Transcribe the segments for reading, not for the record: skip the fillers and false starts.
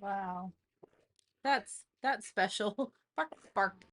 Wow. That's special. Bark, bark.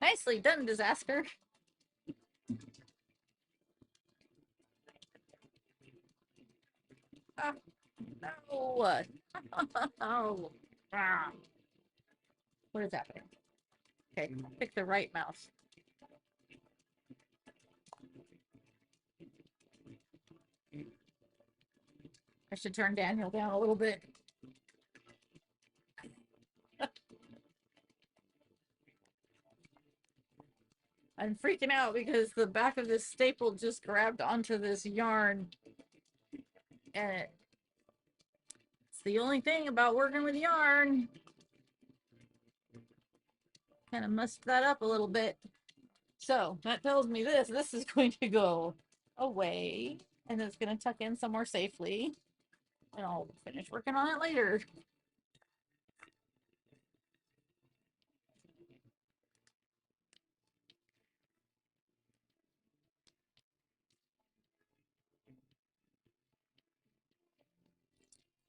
Nicely done, disaster. Ah, no. Oh. Ah. What is happening? Okay, pick the right mouse. I should turn Daniel down a little bit. I'm freaking out because the back of this staple just grabbed onto this yarn, and it's the only thing about working with yarn. Kind of messed that up a little bit. So that tells me this is going to go away, and it's going to tuck in somewhere safely, and I'll finish working on it later.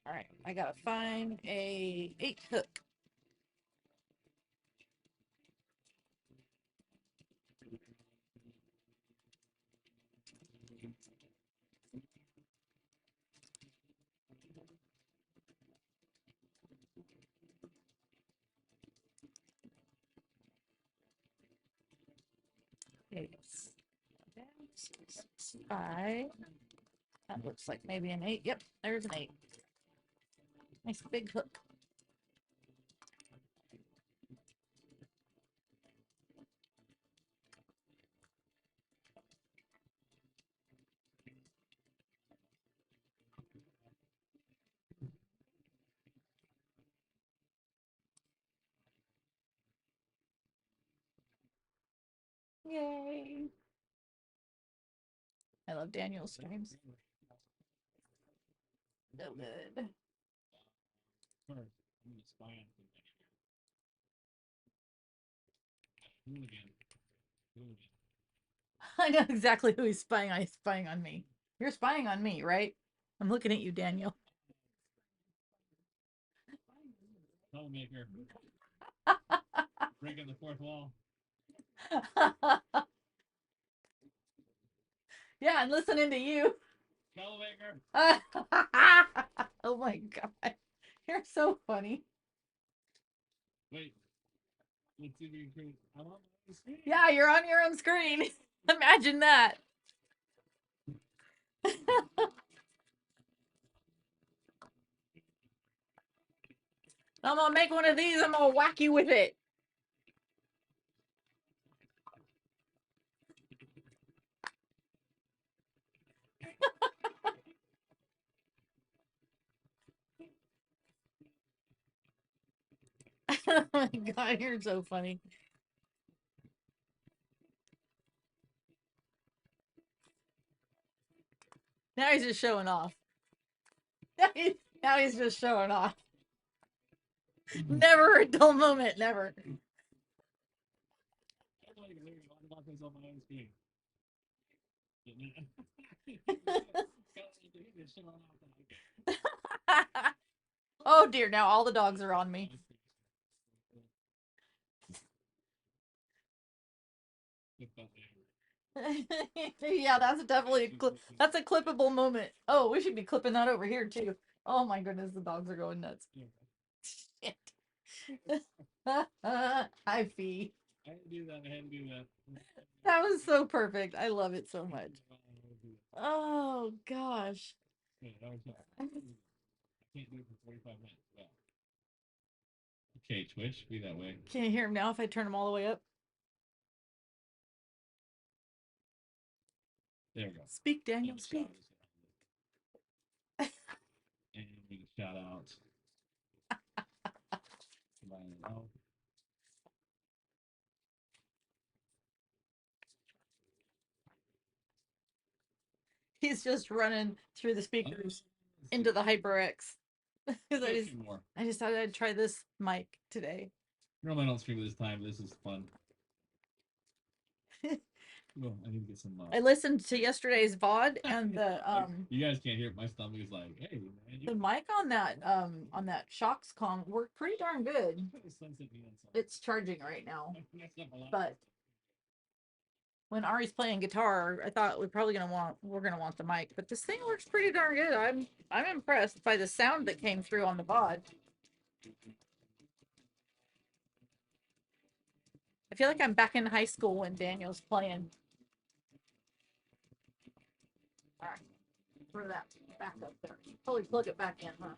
All right, I gotta find a 8 hook. Okay, 5. That looks like maybe an 8. Yep, there's an 8. Nice big hook. Yay. I love Daniel's streams. So good. I know exactly who he's spying on. He's spying on me. You're spying on me, right? I'm looking at you, Daniel. Troublemaker. Breaking the fourth wall. Yeah, I'm listening to you. Troublemaker. Oh my god. You're so funny. Wait. Let's see if we can. I'm on my screen. Yeah, you're on your own screen. Imagine that. I'm gonna make one of these. I'm gonna whack you with it. Oh my god, you're so funny. Now he's just showing off. Now he's just showing off. Never a dull moment, never. Oh dear, now all the dogs are on me. Yeah, that's definitely that's a clippable moment. Oh, we should be clipping that over here too. Oh my goodness, the dogs are going nuts. Shit. Hi, Fee. I had to do that. I had to do that. That was so perfect. I love it so much. Oh gosh. I can't do it for 45 minutes. Well. Okay, Twitch, be that way. Can you hear him now if I turn him all the way up? There we go. Speak, Daniel, speak. And shout out. He's just running through the speakers into the HyperX. Because I just thought I'd try this mic today. Normally I don't stream this time, but this is fun. Well, I need to get some. I listened to yesterday's VOD and the You guys can't hear it. My stomach is like, hey man. The mic on that Shocks com worked pretty darn good. It's charging right now. But when Ari's playing guitar, I thought we're gonna want the mic, but this thing works pretty darn good. I'm impressed by the sound that came through on the VOD. I feel like I'm back in high school when Daniel's playing. All right, throw that back up there. Probably plug it back in, huh?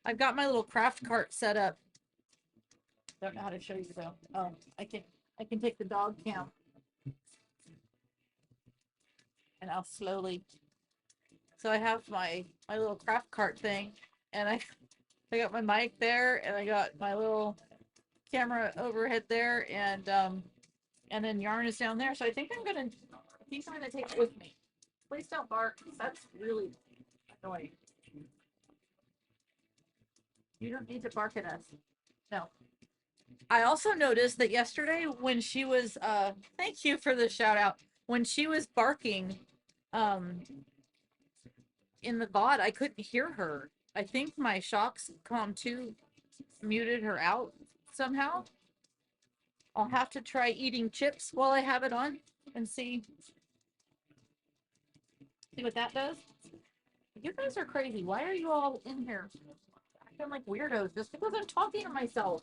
I've got my little craft cart set up. Don't know how to show you though. Oh, I can take the dog cam. And I'll slowly. So I have my little craft cart thing, and I got my mic there, and I got my little camera overhead there, and then yarn is down there. So I think I'm gonna take it with me. Please don't bark. That's really annoying. You don't need to bark at us. No. I also noticed that yesterday when she was thank you for the shout out. When she was barking in the VOD, I couldn't hear her. I think my Shocks Com 2 muted her out somehow. I'll have to try eating chips while I have it on and see what that does. You guys are crazy. Why are you all in here acting like weirdos just because I'm talking to myself?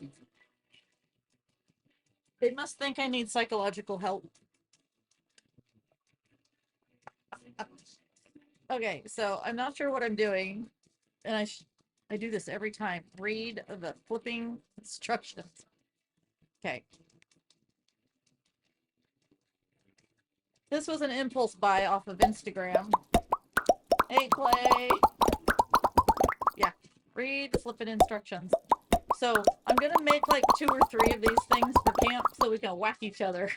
They must think I need psychological help. Okay, so I'm not sure what I'm doing, and I do this every time. Read the flipping instructions. Okay. This was an impulse buy off of Instagram. Hey, Clay. Yeah. Read the flipping instructions. So I'm going to make like 2 or 3 of these things for camp so we can whack each other.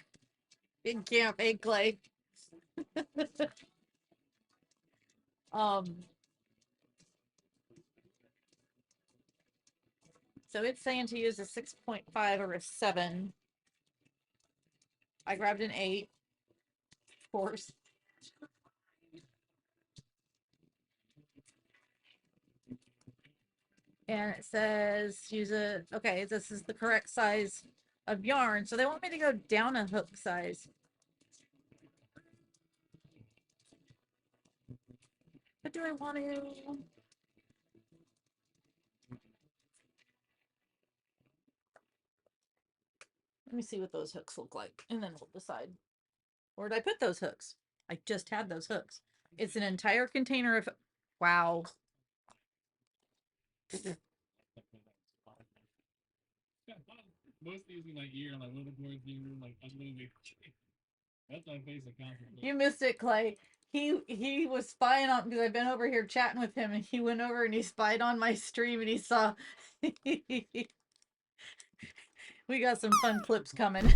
Big camp, hey, Clay. So it's saying to use a 6.5 or a 7. I grabbed an 8, of course. And it says use a, okay, this is the correct size of yarn. So they want me to go down a hook size. But do I want to? Let me see what those hooks look like, and then we'll decide. Where did I put those hooks? I just had those hooks. It's an entire container of, wow. Most using my ear, like little boys using like unlimited. That's my face account. You missed it, Clay. He was spying on, because I've been over here chatting with him, and he went over and he spied on my stream and he saw we got some fun clips coming.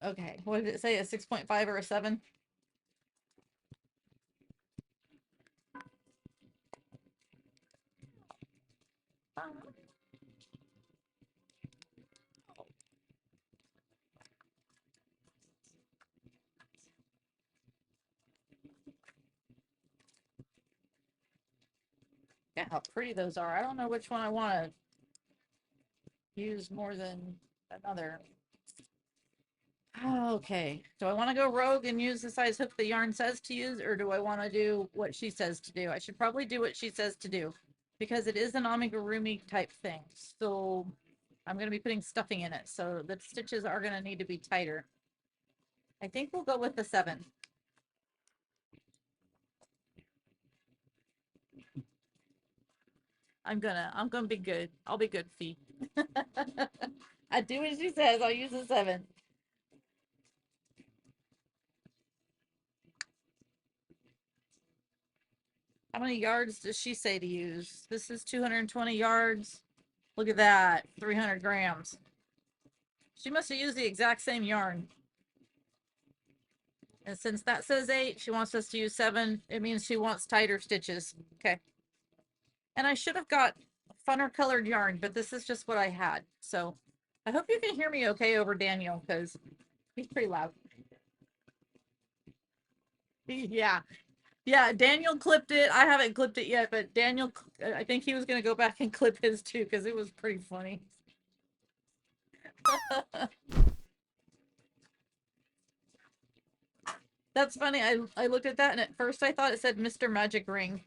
Okay, what did it say? A 6.5 or a 7? Yeah, how pretty those are. I don't know which one I want to use more than another. Okay, do I want to go rogue and use the size hook the yarn says to use, or do I want to do what she says to do? I should probably do what she says to do, because it is an amigurumi type thing. So I'm going to be putting stuffing in it, so the stitches are going to need to be tighter. I think we'll go with the 7. I'm gonna be good. I'll be good, Fee. I do what she says. I'll use a 7. How many yards does she say to use? This is 220 yards. Look at that, 300 grams. She must have used the exact same yarn. And since that says 8, she wants us to use 7. It means she wants tighter stitches. Okay. And I should have got funner colored yarn, but this is just what I had. So I hope you can hear me okay over Daniel, because he's pretty loud. Yeah. Yeah, Daniel clipped it. I haven't clipped it yet, but Daniel, I think he was going to go back and clip his too, because it was pretty funny. That's funny. I looked at that, and at first I thought it said Mr. Magic Ring.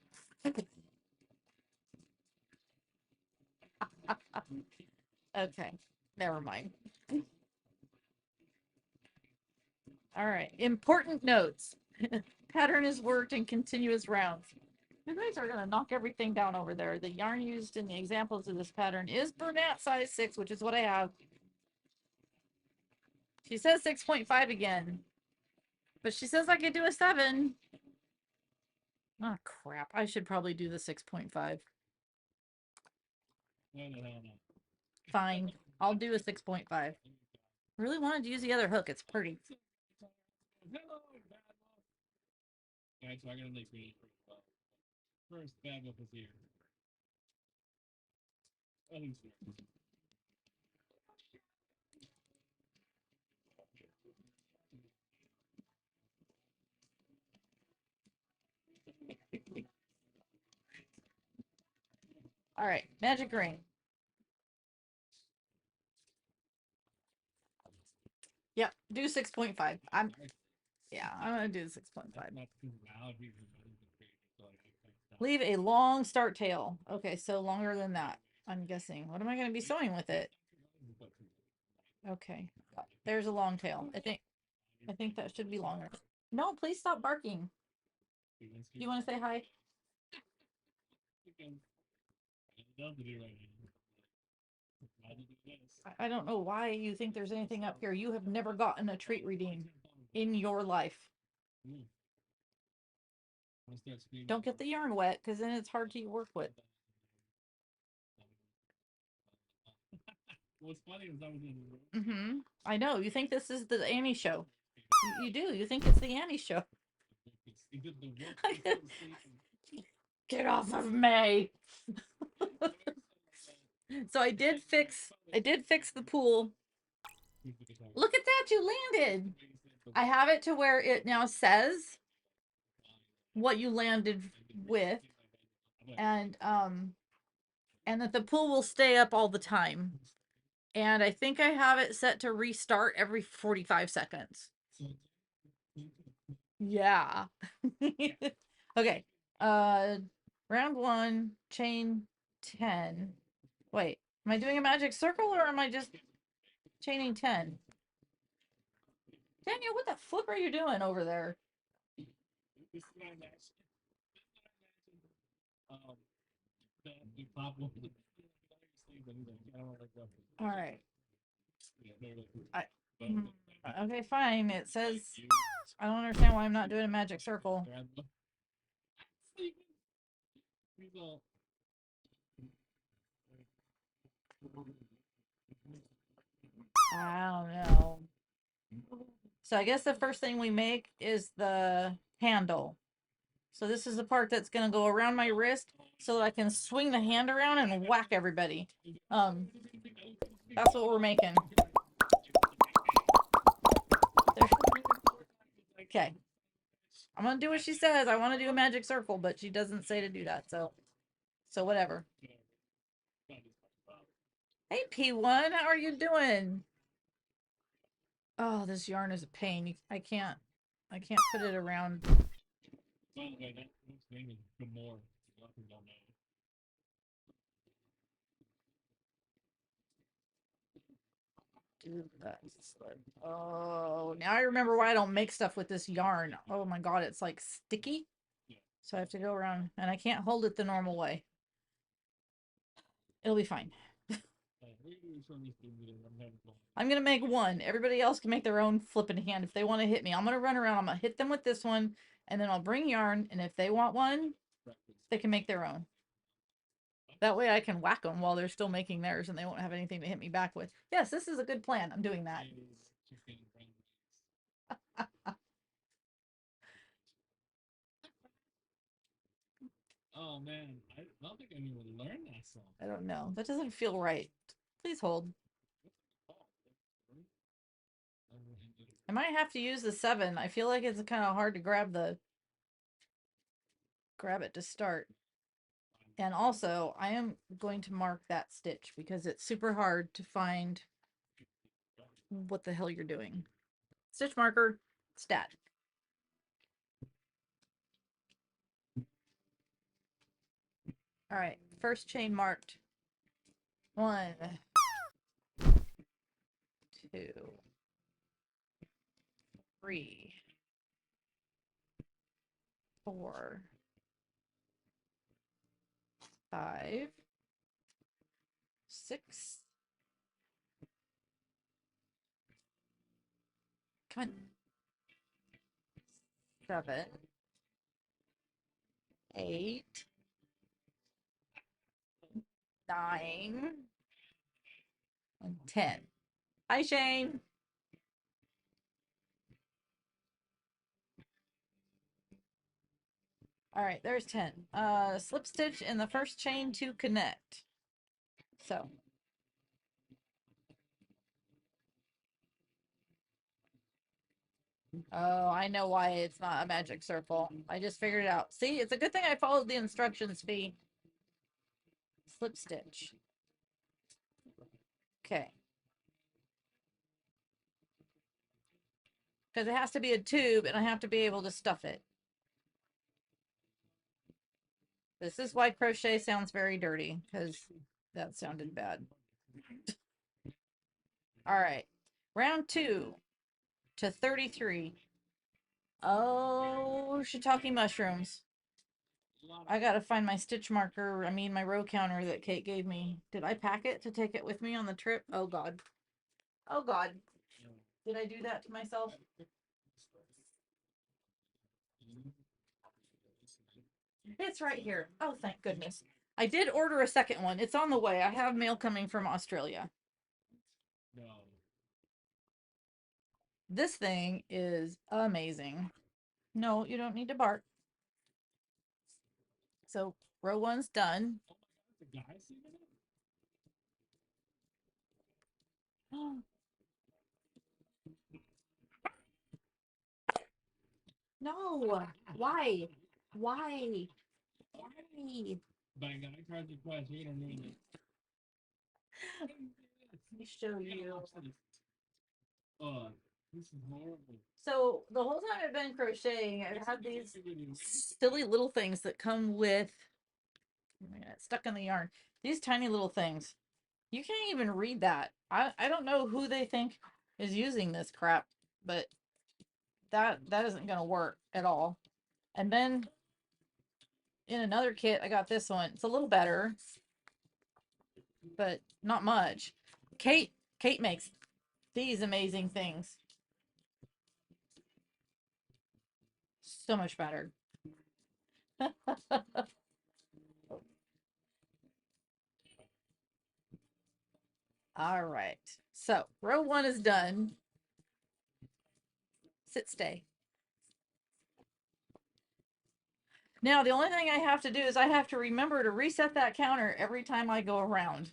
Okay, never mind. All right, important notes. Pattern is worked in continuous rounds. You guys are going to knock everything down over there. The yarn used in the examples of this pattern is Bernat size 6, which is what I have. She says 6.5 again, but she says I could do a 7. Oh, crap. I should probably do the 6.5. Fine. I'll do a 6.5. Really wanted to use the other hook. It's pretty. Alright, so I'm gonna make really first bad wolf is here. I think so. All right, magic ring. Yep, do 6.5. I'm gonna do 6.5. Leave a long start tail. Okay, so longer than that, I'm guessing. What am I gonna be sewing with it? Okay, there's a long tail. I think that should be longer. No, please stop barking. You want to say hi? I don't know why you think there's anything up here. You have never gotten a treat reading in your life. Don't get the yarn wet, because then it's hard to work with. What's funny is I was in I know. You think this is the Annie show. You do. You think it's the Annie show. Get off of me. So I did fix the pool. Look at that, you landed. I have it to where it now says what you landed with, and that the pool will stay up all the time. And I think I have it set to restart every 45 seconds. Yeah. Okay. Round 1, chain 10. Wait, am I doing a magic circle or am I just chaining 10? Daniel, what the flip are you doing over there? All right. Okay, fine. It says I don't understand why I'm not doing a magic circle. I don't know. So I guess the first thing we make is the handle. So this is the part that's going to go around my wrist so that I can swing the hand around and whack everybody. That's what we're making. Okay. I'm going to do what she says. I want to do a magic circle, but she doesn't say to do that. So whatever. Hey, P1, how are you doing? Oh, this yarn is a pain. I can't put it around. Oh, now I remember why I don't make stuff with this yarn. Oh my god, it's like sticky. So I have to go around, and I can't hold it the normal way. It'll be fine. I'm gonna make one. Everybody else can make their own flipping hand if they want to hit me. I'm gonna run around. I'm gonna hit them with this one, and then I'll bring yarn. And if they want one, they can make their own. That way I can whack them while they're still making theirs, and they won't have anything to hit me back with. Yes, this is a good plan. I'm doing that. Oh man, I don't think anyone learned that song. I don't know. That doesn't feel right. Please hold. I might have to use the 7. I feel like it's kind of hard to grab it to start. And also, I am going to mark that stitch because it's super hard to find what the hell you're doing. Stitch marker, stat. All right, first chain marked. 1, 2, 3, 4, 5, 6. Come on. 7, 8, 9, and 10. Hi, Shane. All right, there's 10. Slip stitch in the first chain to connect. So. Oh, I know why it's not a magic circle. I just figured it out. See, it's a good thing I followed the instructions, Fee. Slip stitch. Okay. Because it has to be a tube and I have to be able to stuff it. This is why crochet sounds very dirty, because that sounded bad. All right. Round 2 to 33. Oh, shiitake mushrooms. I gotta find my stitch marker. I mean, my row counter that Kate gave me. Did I pack it to take it with me on the trip? Oh, God. Oh, God. Did I do that to myself? It's right here. Oh, thank goodness. I did order a second one. It's on the way. I have mail coming from Australia. This thing is amazing. No, you don't need to bark. So, row one's done. No. Why? Why? Why? Let me show you. This is horrible. So the whole time I've been crocheting, I've had these silly little things that come with stuck in the yarn. These tiny little things. You can't even read that. I don't know who they think is using this crap, but that isn't gonna work at all. And then in another kit, I got this one. It's a little better, but not much. Kate makes these amazing things. So much better. All right. So row one is done. Sit stay. Now the only thing I have to do is I have to remember to reset that counter every time I go around.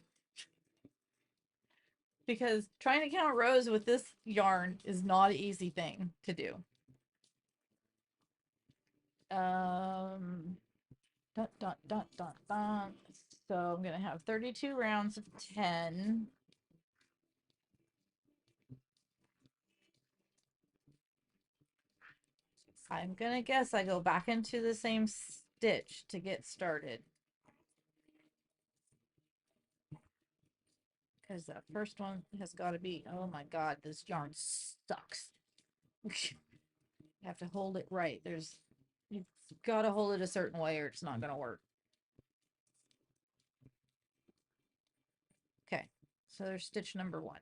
Because trying to count rows with this yarn is not an easy thing to do. Dun, dun, dun, dun, dun. So I'm gonna have 32 rounds of 10. I'm gonna guess I go back into the same stitch to get started. Because that first one has got to be, oh my God, this yarn sucks. You have to hold it right. You've got to hold it a certain way or it's not going to work. Okay, so there's stitch number one.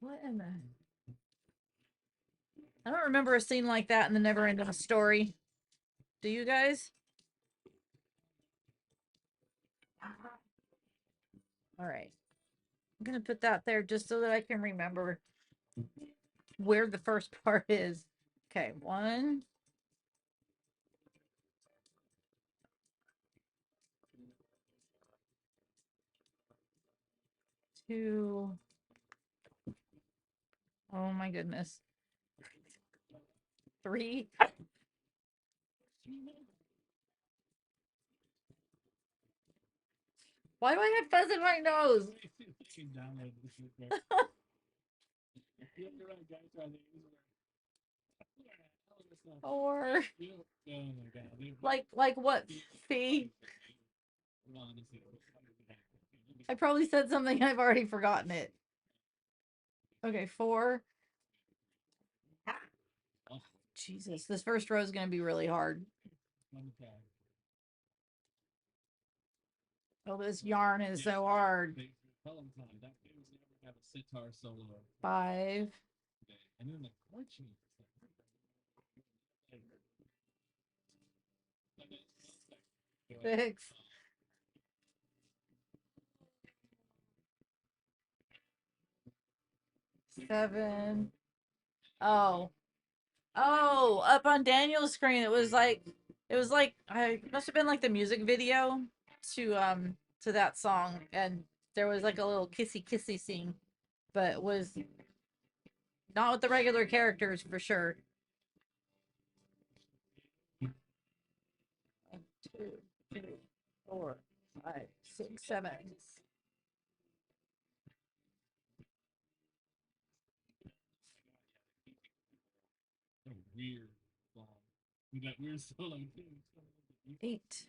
What in the? I don't remember a scene like that in the Never Ending Story. Do you guys? All right. I'm going to put that there just so that I can remember where the first part is. Okay, 1, 2. Oh my goodness. 3. Why do I have fuzz in my nose? 4. Like what? Fee? I probably said something. I've already forgotten it. Okay, 4. Jesus, this first row is going to be really hard. Oh, this yarn is so hard. 5. 6. 7. Oh. Oh, up on Daniel's screen, it was like I must have been like the music video to that song, and there was like a little kissy kissy scene, but it was not with the regular characters for sure. 1, 2, 3, 4, 5, 6, 7. Weird. We got weird solo too. 8.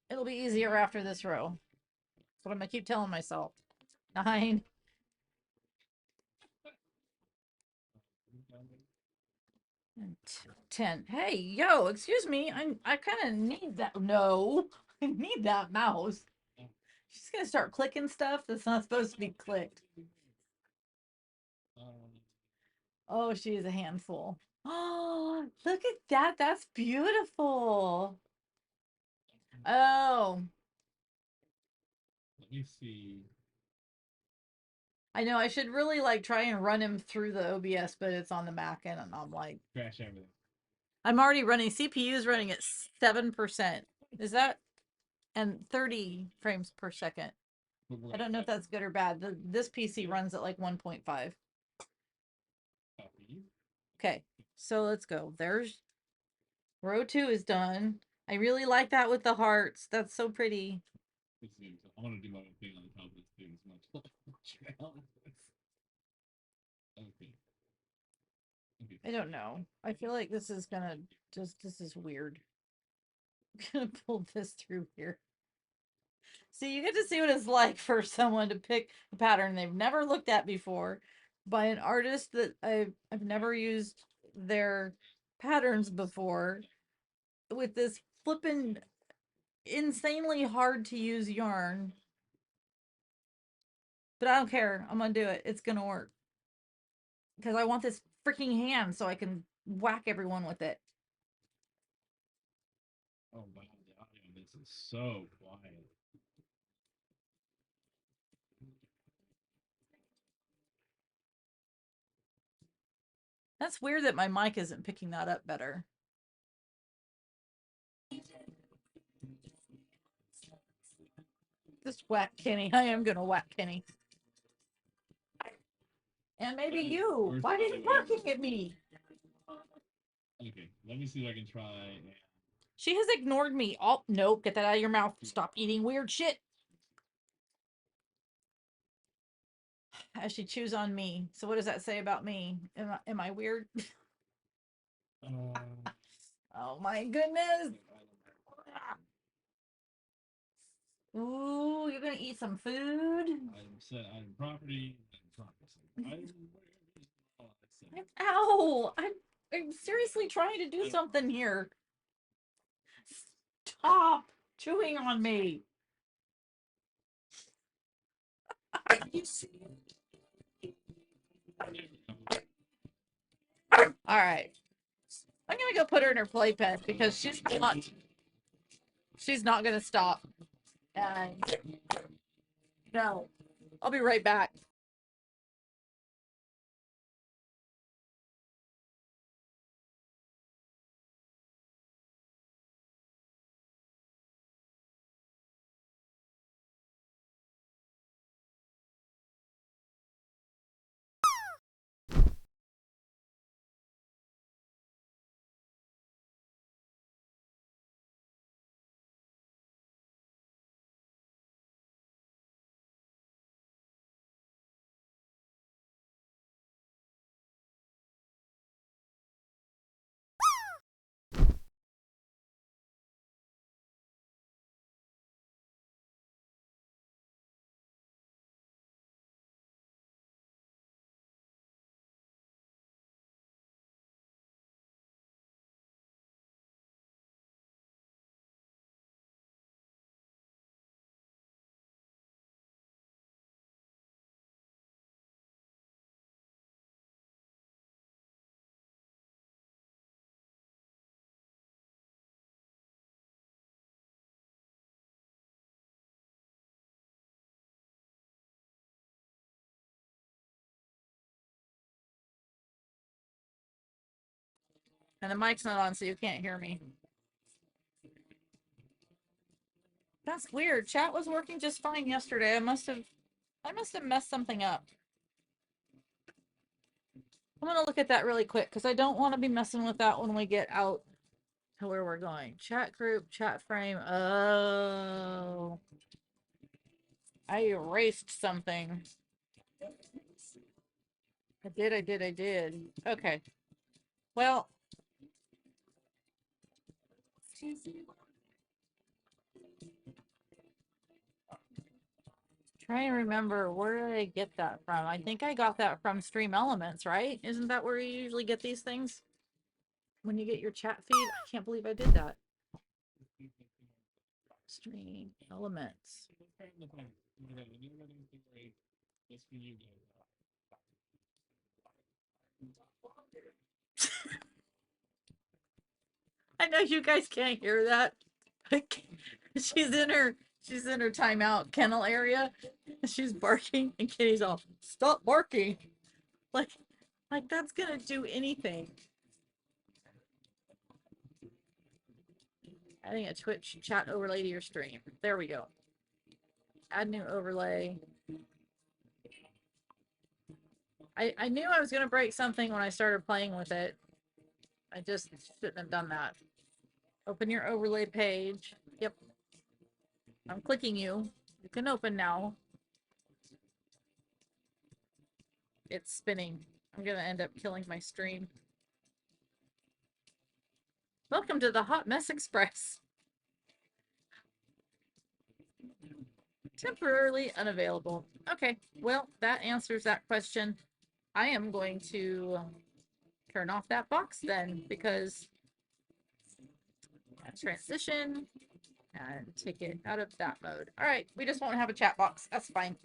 It'll be easier after this row. That's what I'm gonna keep telling myself. 9. And 10. Hey, yo, excuse me. I kind of need that. No, I need that mouse. She's gonna start clicking stuff that's not supposed to be clicked. Oh, she is a handful. Oh, look at that. That's beautiful. Oh, Let me see. I know. I should really like try and run him through the OBS, but it's on the Mac, and I'm like, Crash everything. I'm already running. CPU is running at 7%. Is that and 30 frames per second? I don't know if that's good or bad. This PC runs at like 1.5. Okay, so let's go. There's row 2 is done. I really like that with the hearts. That's so pretty. I want to do my own thing on the top of this thing as much. Okay. I don't know. I feel like this is gonna this is weird. I'm gonna pull this through here. See, you get to see what it's like for someone to pick a pattern they've never looked at before by an artist that I've never used their patterns before with this flippin' insanely hard to use yarn. But I don't care. I'm gonna do it. It's gonna work. Because I want this freaking hand so I can whack everyone with it. Oh wow, the audio on this is so quiet. That's weird that my mic isn't picking that up better. Just whack Kenny. I am gonna whack Kenny. And maybe you. Why are you barking at me? Okay, let me see if I can try. She has ignored me. Oh, nope. Get that out of your mouth. Stop eating weird shit. As she chews on me. So what does that say about me? Am I weird? Oh my goodness. Ooh, you're gonna eat some food? Item set, item property, Ow! I'm seriously trying to do something here. Stop chewing on me. All right. I'm gonna go put her in her playpen because she's not gonna stop. And no, I'll be right back. And the mic's not on, so you can't hear me. That's weird. Chat was working just fine yesterday. I must have messed something up. I'm gonna look at that really quick because I don't want to be messing with that when we get out to where we're going. Chat group, chat frame. Oh, I erased something. I did. Okay. Well, Trying to remember, where did I get that from? I think I got that from Stream Elements, right? Isn't that where you usually get these things? When you get your chat feed? I can't believe I did that. Stream Elements. I know you guys can't hear that. She's in her timeout kennel area. She's barking and Kitty's all, stop barking. Like that's gonna do anything. Adding a Twitch chat overlay to your stream. There we go. Add new overlay. I knew I was gonna break something when I started playing with it. I just shouldn't have done that. Open your overlay page. Yep. I'm clicking you. You can open now. It's spinning. I'm gonna end up killing my stream. Welcome to the Hot Mess Express. Temporarily unavailable. Okay, well, that answers that question. I am going to turn off that box then, because transition and take it out of that mode. All right, we just won't have a chat box. That's fine.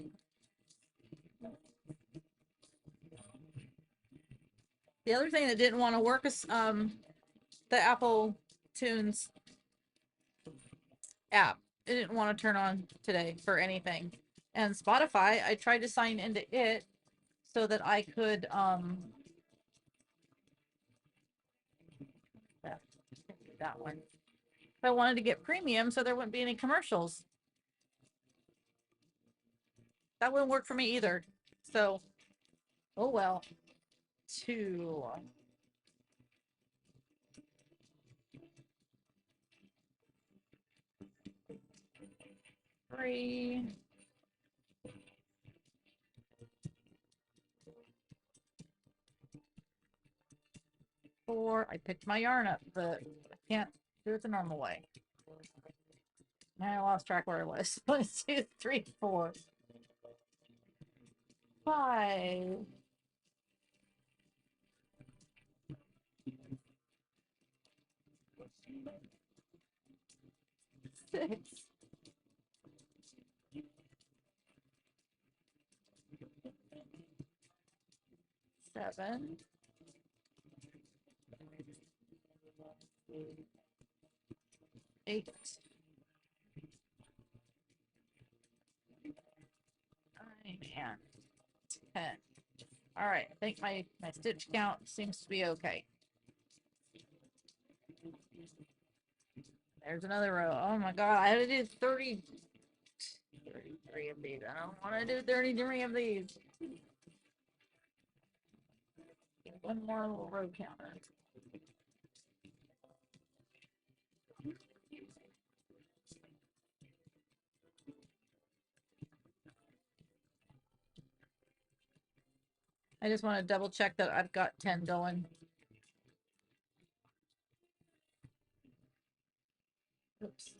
The other thing that didn't want to work is the Apple Tunes app. It didn't want to turn on today for anything. And Spotify, I tried to sign into it so that I could that one. If I wanted to get premium so there wouldn't be any commercials. That wouldn't work for me either. So, oh well. 2, 3, 4. I picked my yarn up, but I can't do it the normal way. Now I lost track where I was. 1, 2, 3, 4, 5. 6. 7. 8. 9 and 10. All right, I think my stitch count seems to be okay. There's another row. Oh my god, I had to do 33 of these. I don't want to do 33 of these. One more little row counter. I just want to double check that I've got 10 going. Oops.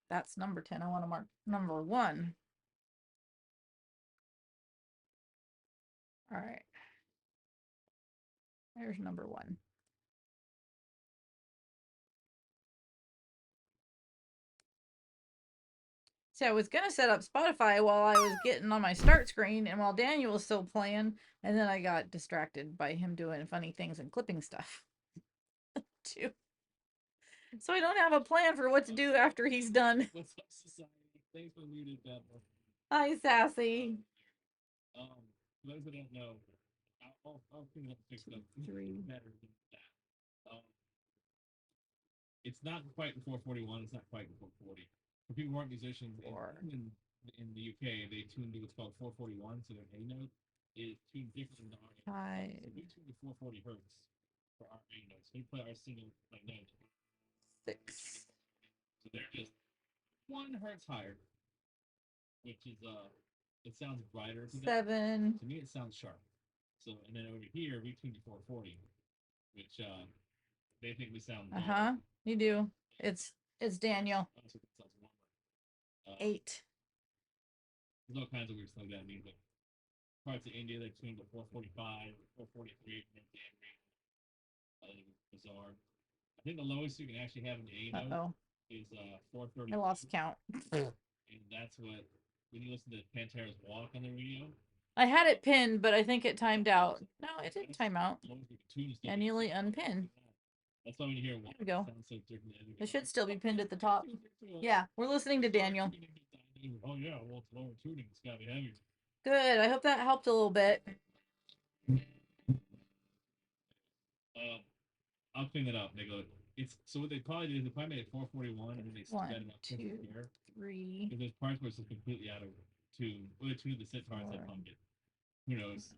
That's number 10. I want to mark number 1. All right. There's number 1. So I was going to set up Spotify while I was getting on my start screen and while Daniel was still playing, and then I got distracted by him doing funny things and clipping stuff. Too. So I don't have a plan for what to do after he's done. What's up, society? Thanks for muted that one. Hi, Sassy. For those that don't know, I'll clean up fix up 3. better than that. It's not quite the 441. It's not quite the 440. For people who aren't musicians, in the UK, they tune to what's called 441, so their A note is tuned different than our A note. So we tune to 440 hertz for our A notes. We play our single like note. 6. So they're just 1 hertz higher, which is it sounds brighter. 7. To me, it sounds sharp. So and then over here, we tune to 440, which they think we sound. You do. It's Daniel. Also, it sounds warmer. 8. There's all kinds of weird stuff that means. Like parts of India that tuned to 445, 443, and bizarre. I think the lowest you can actually have in the A note is 430. I lost count. And that's what when you listen to Pantera's Walk on the radio. I had it pinned, but I think it timed out. No, it didn't time out. Manually unpin. That's why when you hear There we go. So different. It should still be pinned at the top. Yeah, we're listening to Daniel. Oh yeah, well it's lower tuning. It's gotta be heavier. Good. I hope that helped a little bit. I'll clean it up. They go. It's so what they probably did is they probably made it 441 and then they sped it up 2, 3. Because there's parts where it's just completely out of tune. Well, they tuned the sitar and said pump it. Who knows?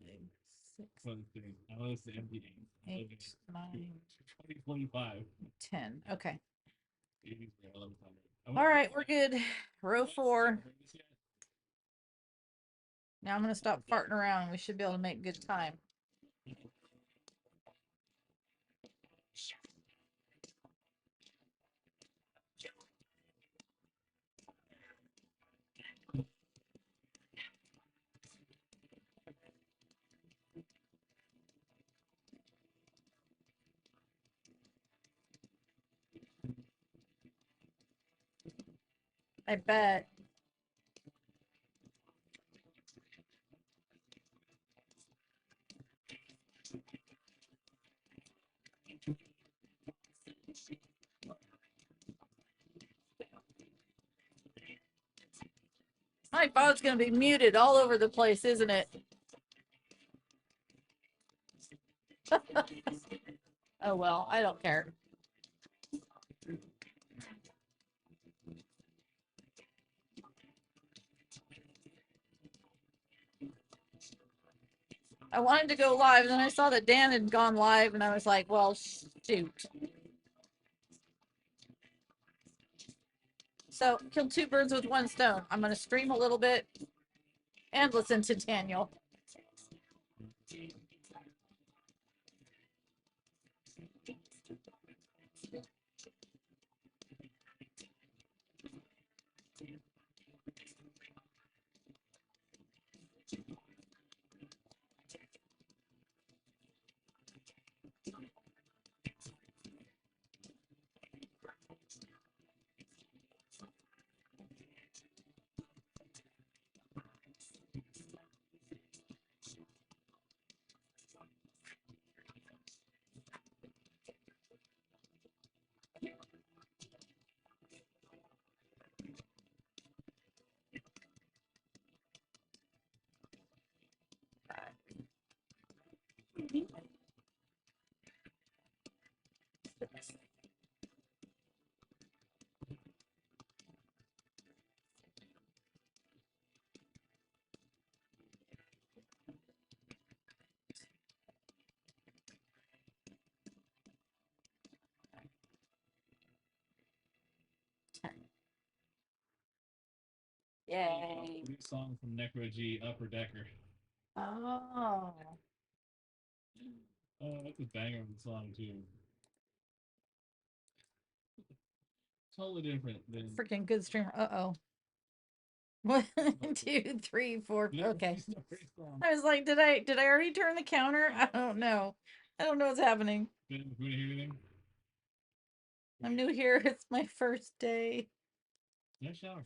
6, I know it's the MD8. 8, 9, 2025. 10. Okay. All right, we're good. Row 4. Now I'm going to stop farting around. We should be able to make good time. I bet. My phone's going to be muted all over the place, isn't it? Oh, well, I don't care. I wanted to go live, and then I saw that Dan had gone live, and I was like, well, shoot. So, kill 2 birds with 1 stone. I'm going to stream a little bit and listen to Daniel. Yay. New song from Necro G, Upper Decker. Oh. Oh, that's a banger of the song, too. Totally different than. Freaking good streamer. Uh-oh. 1, 2, 3, 4. Okay. I was like, did I already turn the counter? I don't know. I don't know what's happening. I'm new here. It's my first day. No shower.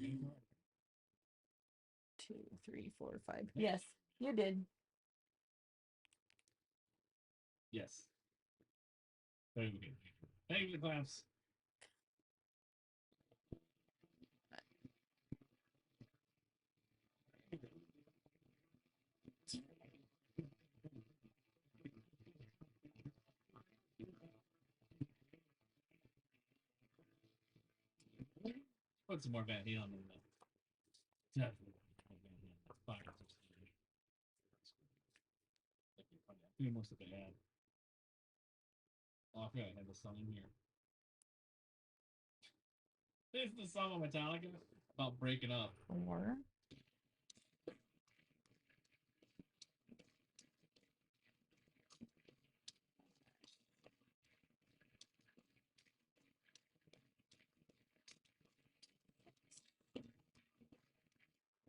2, 3, 4, 5. Yes, you did. Yes. Thank you. Thank you for the claps. Put some more Van Halen in that. Definitely. Doing most of the ad. Oh, I forgot I had the song in here. This is the song of Metallica about breaking up. 4.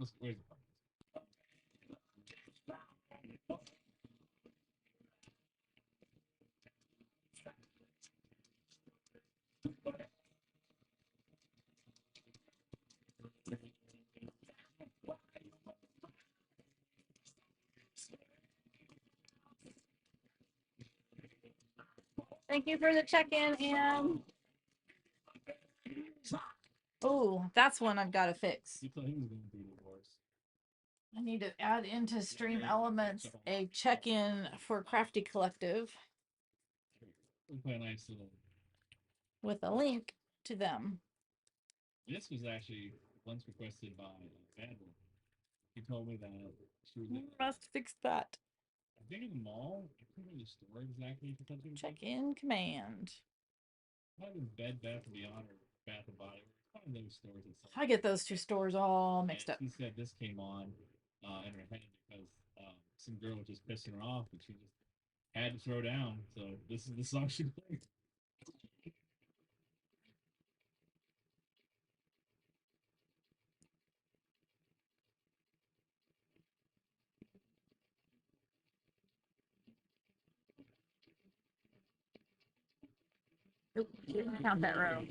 Where's Thank you for the check-in, Anne. Oh, that's one I've got to fix. You thought he was going to be divorced. I need to add into Stream Elements a check-in for Crafty Collective Quite a nice little. with a link to them. This was actually once requested by Bad One. He told me that she was. Must fix that. I think in the mall. I can't remember the store exactly. Check-in command. Probably Bed Bath and Beyond or Bath and Body. One of those stores. I get those two stores all mixed up. He said this came on in her head because some girl was just pissing her off, and she just had to throw down. So this is the song she played. Oop, didn't count that row.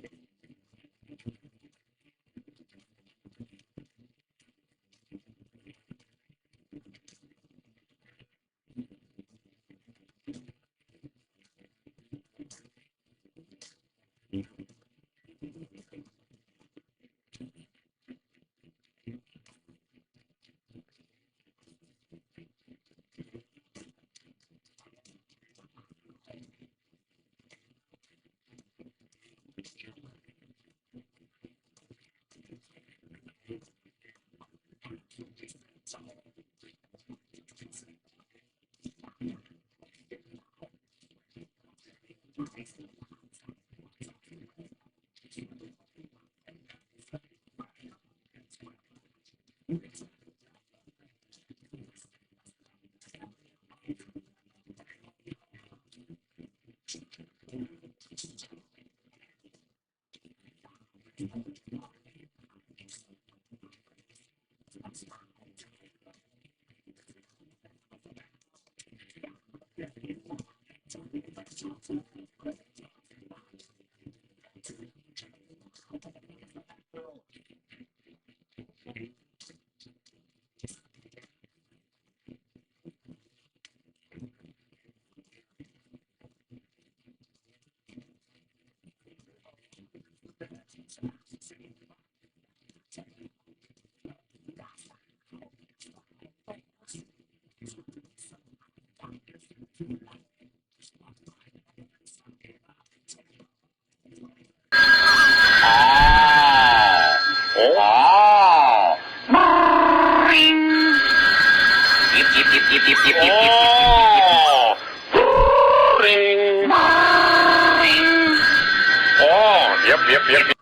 Yep.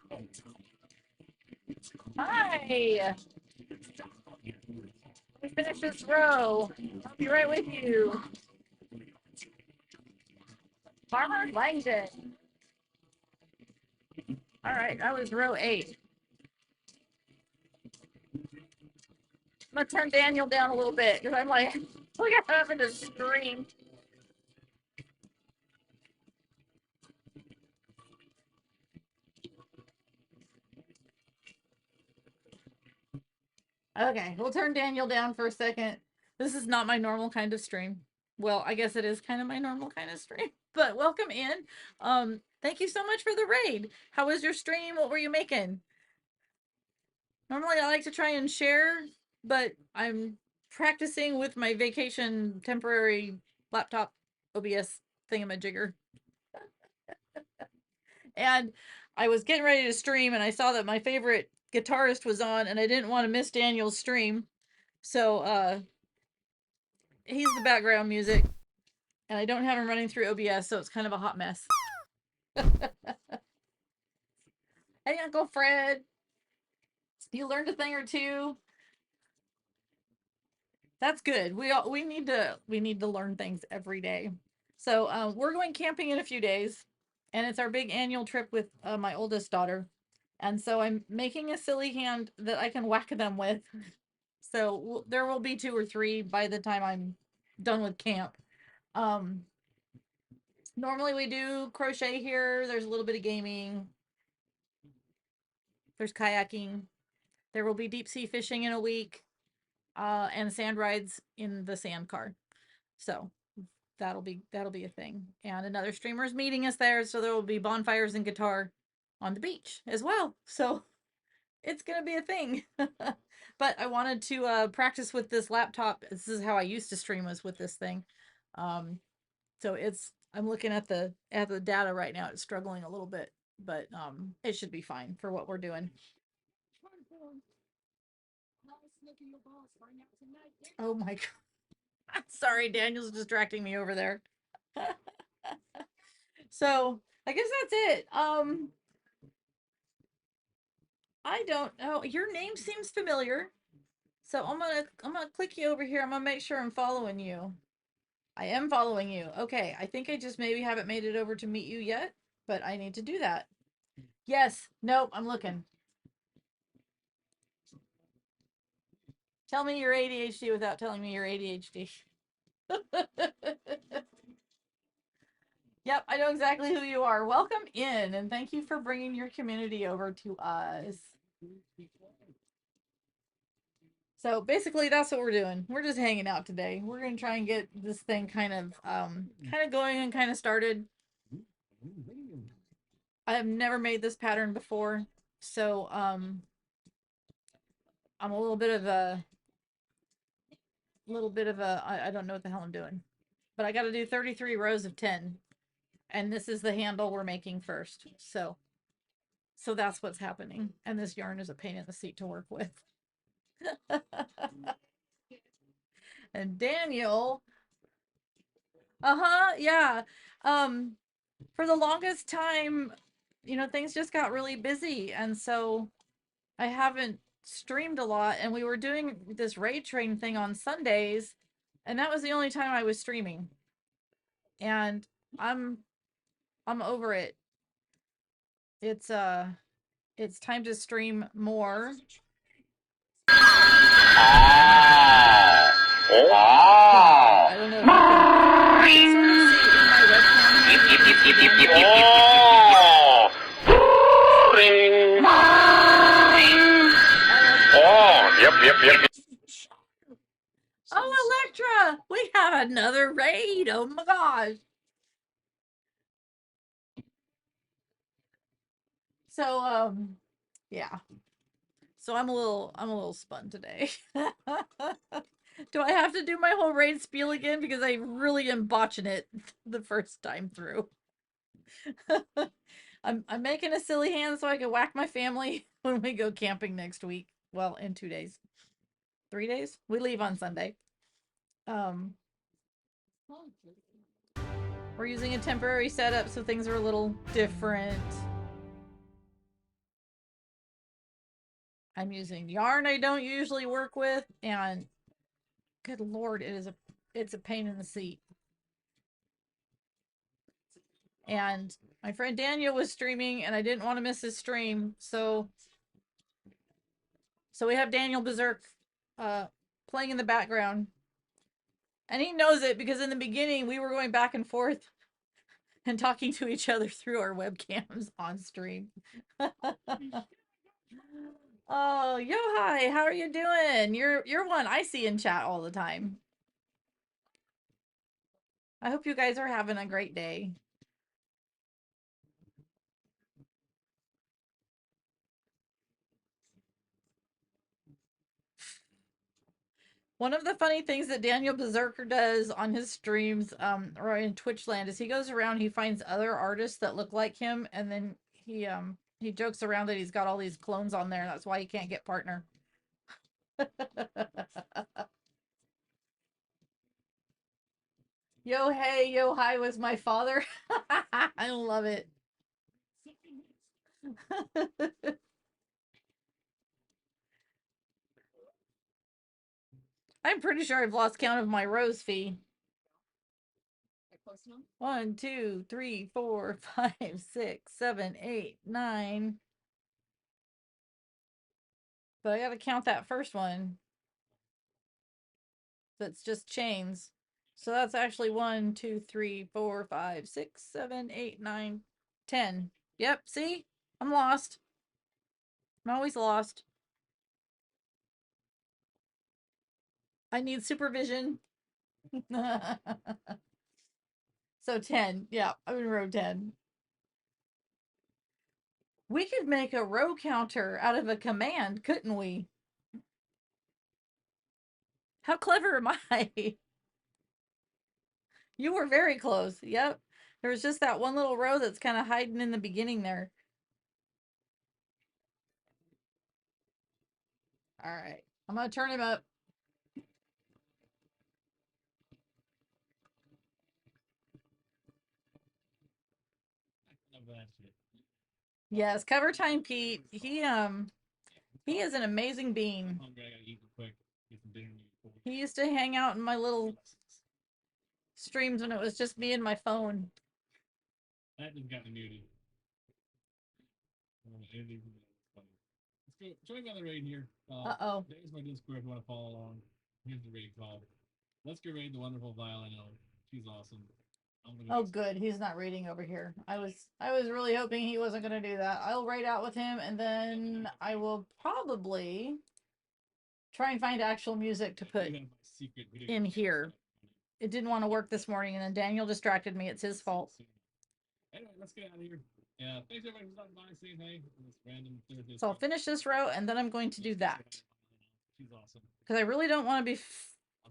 Hi. Let me finish this row. I'll be right with you. Farmer Langdon. All right, that was row 8. I'm gonna turn Daniel down a little bit because I'm like, look at having to scream. Okay, we'll turn Daniel down for a second. This is not my normal kind of stream. Well, I guess it is kind of my normal kind of stream, but welcome in. Thank you so much for the raid. How was your stream? What were you making? Normally I like to try and share, but I'm practicing with my vacation temporary laptop OBS thingamajigger. And I was getting ready to stream and I saw that my favorite guitarist was on and I didn't want to miss Daniel's stream. So he's the background music and I don't have him running through OBS, so it's kind of a hot mess. Hey, Uncle Fred. You learned a thing or two. That's good. We need to learn things every day. So we're going camping in a few days, and it's our big annual trip with my oldest daughter. And so I'm making a silly hand that I can whack them with. So there will be 2 or 3 by the time I'm done with camp. Um, Normally we do crochet here. There's a little bit of gaming. There's kayaking. There will be deep sea fishing in a week, and sand rides in the sand car. So that'll be a thing. And another streamer's meeting us there, so there will be bonfires and guitar on the beach as well. So it's gonna be a thing. But I wanted to practice with this laptop. This is how I used to stream, was with this thing. Um, so I'm looking at the data right now. It's struggling a little bit, but it should be fine for what we're doing. Oh my god. Sorry, Daniel's distracting me over there. So I guess that's it. I don't know. Your name seems familiar. So I'm gonna click you over here. I'm gonna make sure I'm following you. I am following you. Okay, I think I just maybe haven't made it over to meet you yet, but I need to do that. Yes. Nope, I'm looking. Tell me you're ADHD without telling me you're ADHD. Yep, I know exactly who you are. Welcome in, and thank you for bringing your community over to us. So basically, that's what we're doing. We're just hanging out today. We're gonna try and get this thing kind of going and kind of started. I have never made this pattern before, so I'm a little bit of a I don't know what the hell I'm doing, but I got to do 33 rows of 10, and this is the handle we're making first. So that's what's happening, and this yarn is a pain in the seat to work with. And Daniel, yeah, um, for the longest time, things just got really busy, and so I haven't streamed a lot, and we were doing this raid train thing on Sundays, and that was the only time I was streaming. And I'm I'm over it. It's time to stream more. I don't know if you can sort of see in my webcam Yep. Oh, Electra! We have another raid. Oh my gosh. So, yeah. So I'm a little spun today. Do I have to do my whole raid spiel again? Because I really am botching it the first time through. I'm making a silly hand so I can whack my family when we go camping next week. Well, in 2 days. 3 days? We leave on Sunday. Um we're using a temporary setup, so things are a little different. I'm using yarn I don't usually work with, and good lord, it's a pain in the seat. And my friend Daniel was streaming, and I didn't want to miss his stream, so we have Daniel Berserk playing in the background, and he knows it because in the beginning we were going back and forth and talking to each other through our webcams on stream. Oh, yo, hi, how are you doing? You're one I see in chat all the time. I hope you guys are having a great day. One of the funny things that Daniel Berserker does on his streams, or in Twitch land, is he goes around, he finds other artists that look like him, and then he jokes around that he's got all these clones on there, and that's why he can't get partner. Yo, hey, yo, hi was my father. I love it. I'm pretty sure I've lost count of my rose fee. 1, 2, 3, 4, 5, 6, 7, 8, 9. But I gotta count that first one. that's just chains. So that's actually 1, 2, 3, 4, 5, 6, 7, 8, 9, 10. Yep, see? I'm lost. I'm always lost. I need supervision. So 10. Yeah, I'm in row 10. We could make a row counter out of a command, couldn't we? How clever am I? You were very close. Yep. There was just that one little row that's kind of hiding in the beginning there. All right. I'm going to turn him up. Yes, cover time Pete. He is an amazing bean. He used to hang out in my little streams when it was just me and my phone. That just got me muted. Let's go join me on the raid here. Uh-oh. There's my Discord if you want to follow along. Here's the raid call. Let's go raid the wonderful violin. She's awesome. Oh good, he's not raiding over here. I was really hoping he wasn't gonna do that. I'll raid out with him and then I will probably try and find actual music to put in here. It didn't want to work this morning and then Daniel distracted me. It's his fault. Anyway, let's get out of here. Yeah, thanks everybody for stopping by, saying hey. This random Thursday. So I'll finish this row and then I'm going to do that. She's awesome. Because I really don't want to be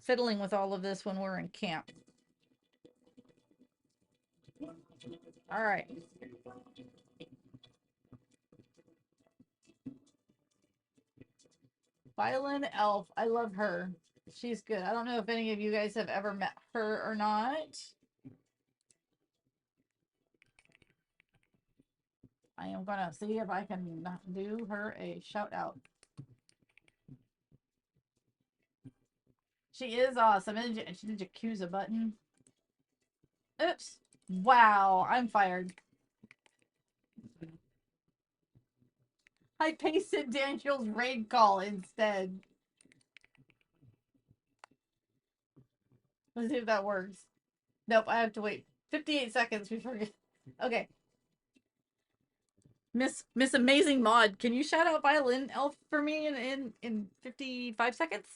fiddling with all of this when we're in camp. All right. Violin Elf. I love her. She's good. I don't know if any of you guys have ever met her or not. I am going to see if I can do her a shout out. She is awesome. She did Yakuza button. Oops. Wow. I'm fired. I pasted Daniel's raid call instead. Let's see if that works. Nope, I have to wait 58 seconds before. Okay. Miss Amazing Mod, can you shout out Violin Elf for me in 55 seconds?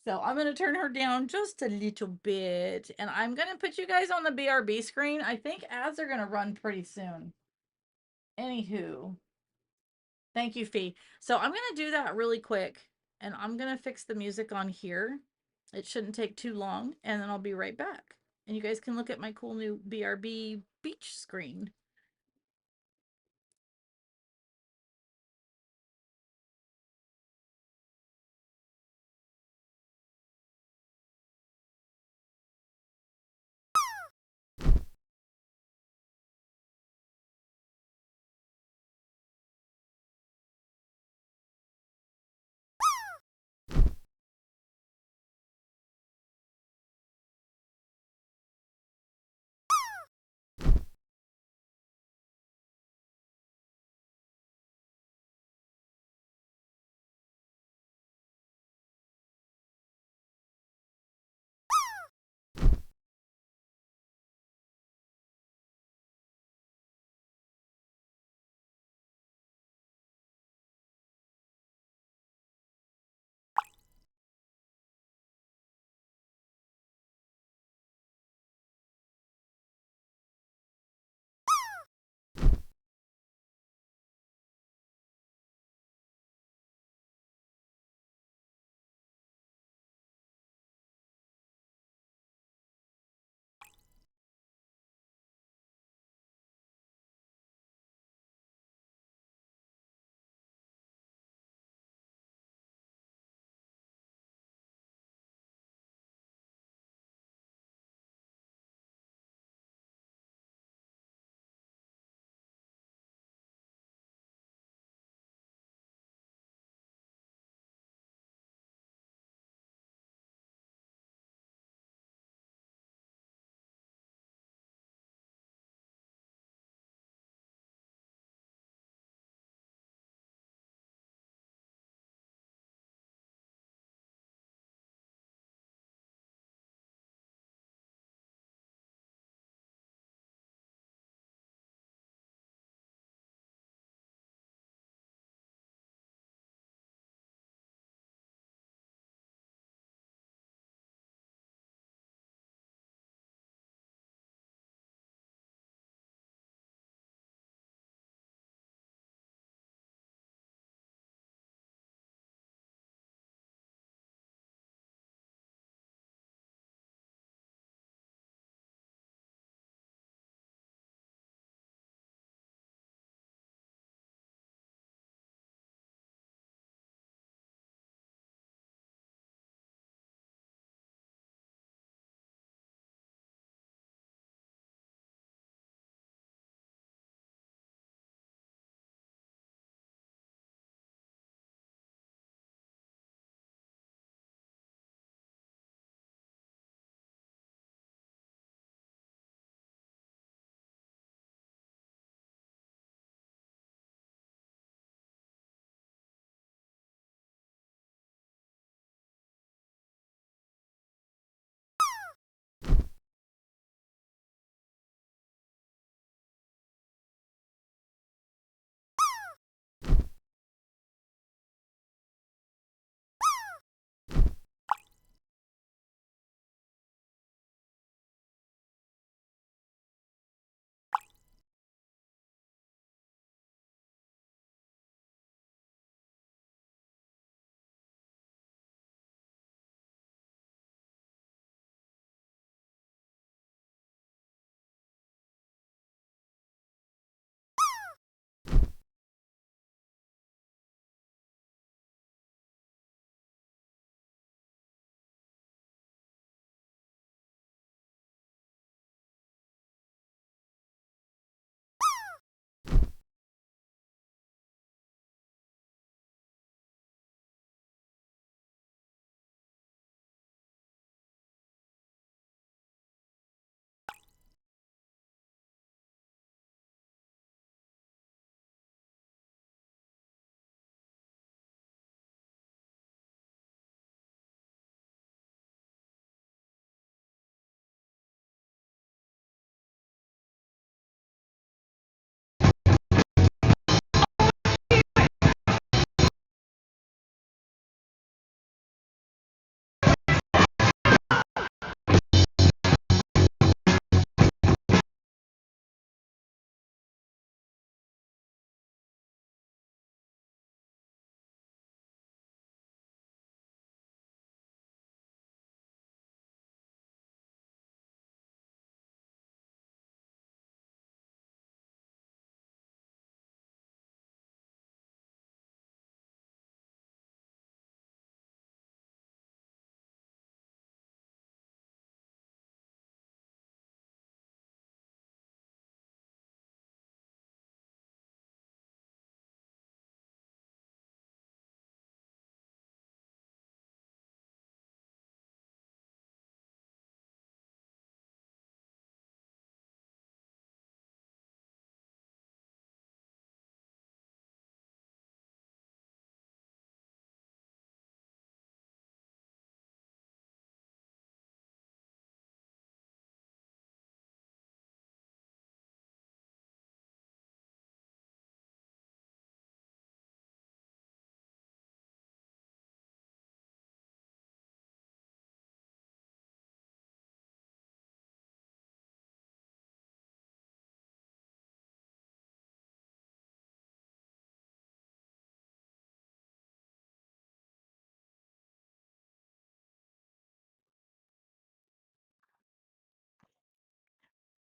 So I'm going to turn her down just a little bit. And I'm going to put you guys on the BRB screen. I think ads are going to run pretty soon. Anywho. Thank you, Fee. So I'm going to do that really quick. And I'm going to fix the music on here. It shouldn't take too long. And then I'll be right back. And you guys can look at my cool new BRB beach screen.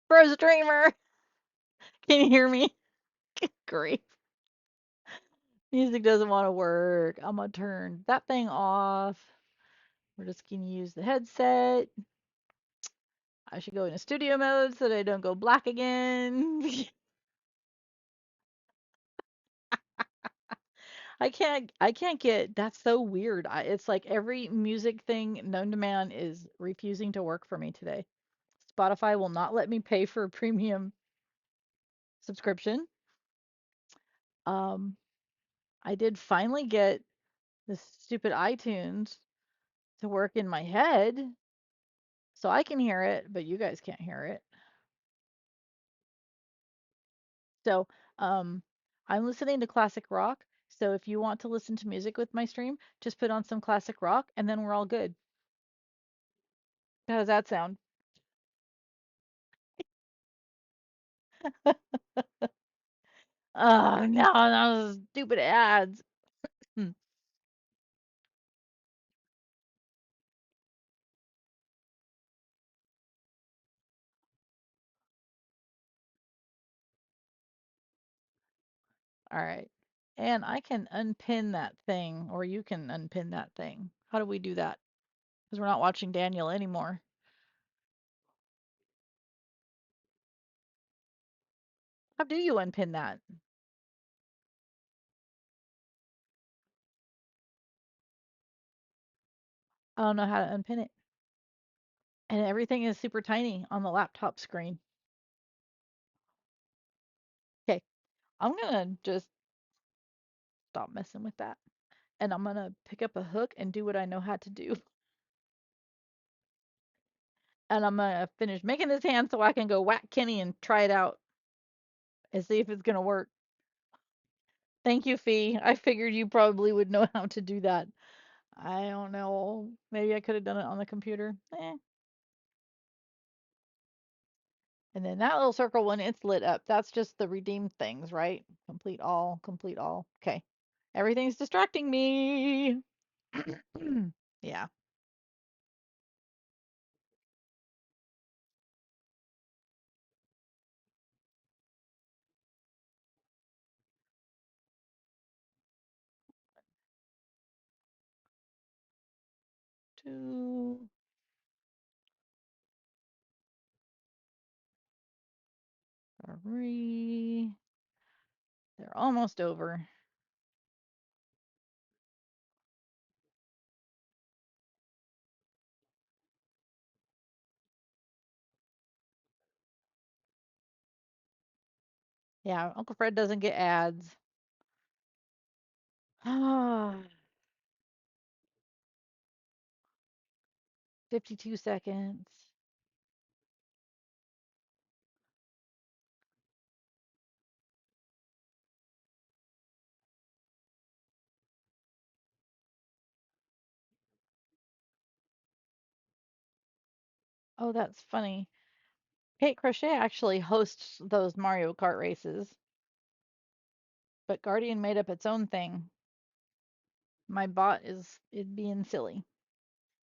Bro streamer. Can you hear me? Great. Music doesn't want to work. I'm gonna turn that thing off. We're just gonna use the headset. I should go into studio mode so that I don't go black again. I can't get that's so weird. It's like every music thing known to man is refusing to work for me today. Spotify will not let me pay for a premium subscription. Um, I did finally get this stupid iTunes to work in my head so I can hear it, but you guys can't hear it. So, um, I'm listening to classic rock. So if you want to listen to music with my stream, just put on some classic rock and then we're all good. How does that sound? Oh, no, those stupid ads. Hmm. All right. And I can unpin that thing, or you can unpin that thing. How do we do that? Because we're not watching Daniel anymore. How do you unpin that? I don't know how to unpin it. And everything is super tiny on the laptop screen. Okay, I'm gonna just stop messing with that. And I'm gonna pick up a hook and do what I know how to do. And I'm gonna finish making this hand so I can go whack Kenny and try it out and see if it's gonna work. Thank you, Fee. I figured you probably would know how to do that. I don't know. Maybe I could have done it on the computer. And then that little circle when it's lit up, that's just the redeemed things, right? Complete all, complete all. Okay. Everything's distracting me. Yeah. Two, three. They're almost over. Yeah, Uncle Fred doesn't get ads. Ah, 52 seconds. Oh, that's funny. Kate Crochet actually hosts those Mario Kart races, but Guardian made up its own thing. My bot is it being silly.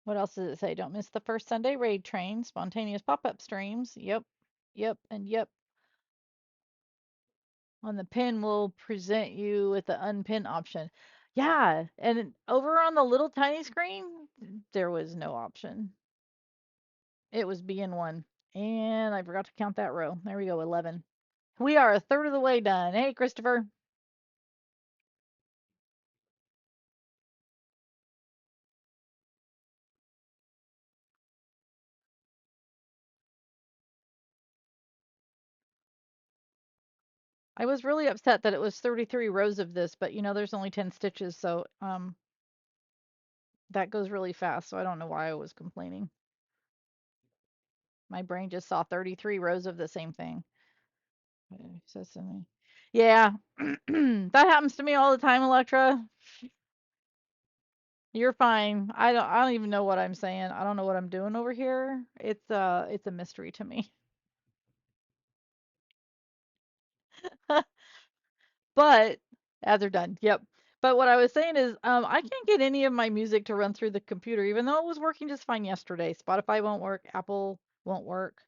What else does it say? Don't miss the first Sunday raid train, spontaneous pop-up streams. Yep, yep, and yep. On the pin, we'll present you with the unpin option. Yeah, and over on the little tiny screen, there was no option. It was BN1. And I forgot to count that row. There we go, 11. We are a third of the way done. Hey, Christopher. I was really upset that it was 33 rows of this, but there's only 10 stitches, so that goes really fast, so I don't know why I was complaining. My brain just saw 33 rows of the same thing. Says something. Yeah, that happens to me all the time, Electra. You're fine. I don't even know what I'm saying. I don't know what I'm doing over here. It's a mystery to me. But ads are done. Yep. But what I was saying is, I can't get any of my music to run through the computer, even though it was working just fine yesterday. Spotify won't work. Apple won't work.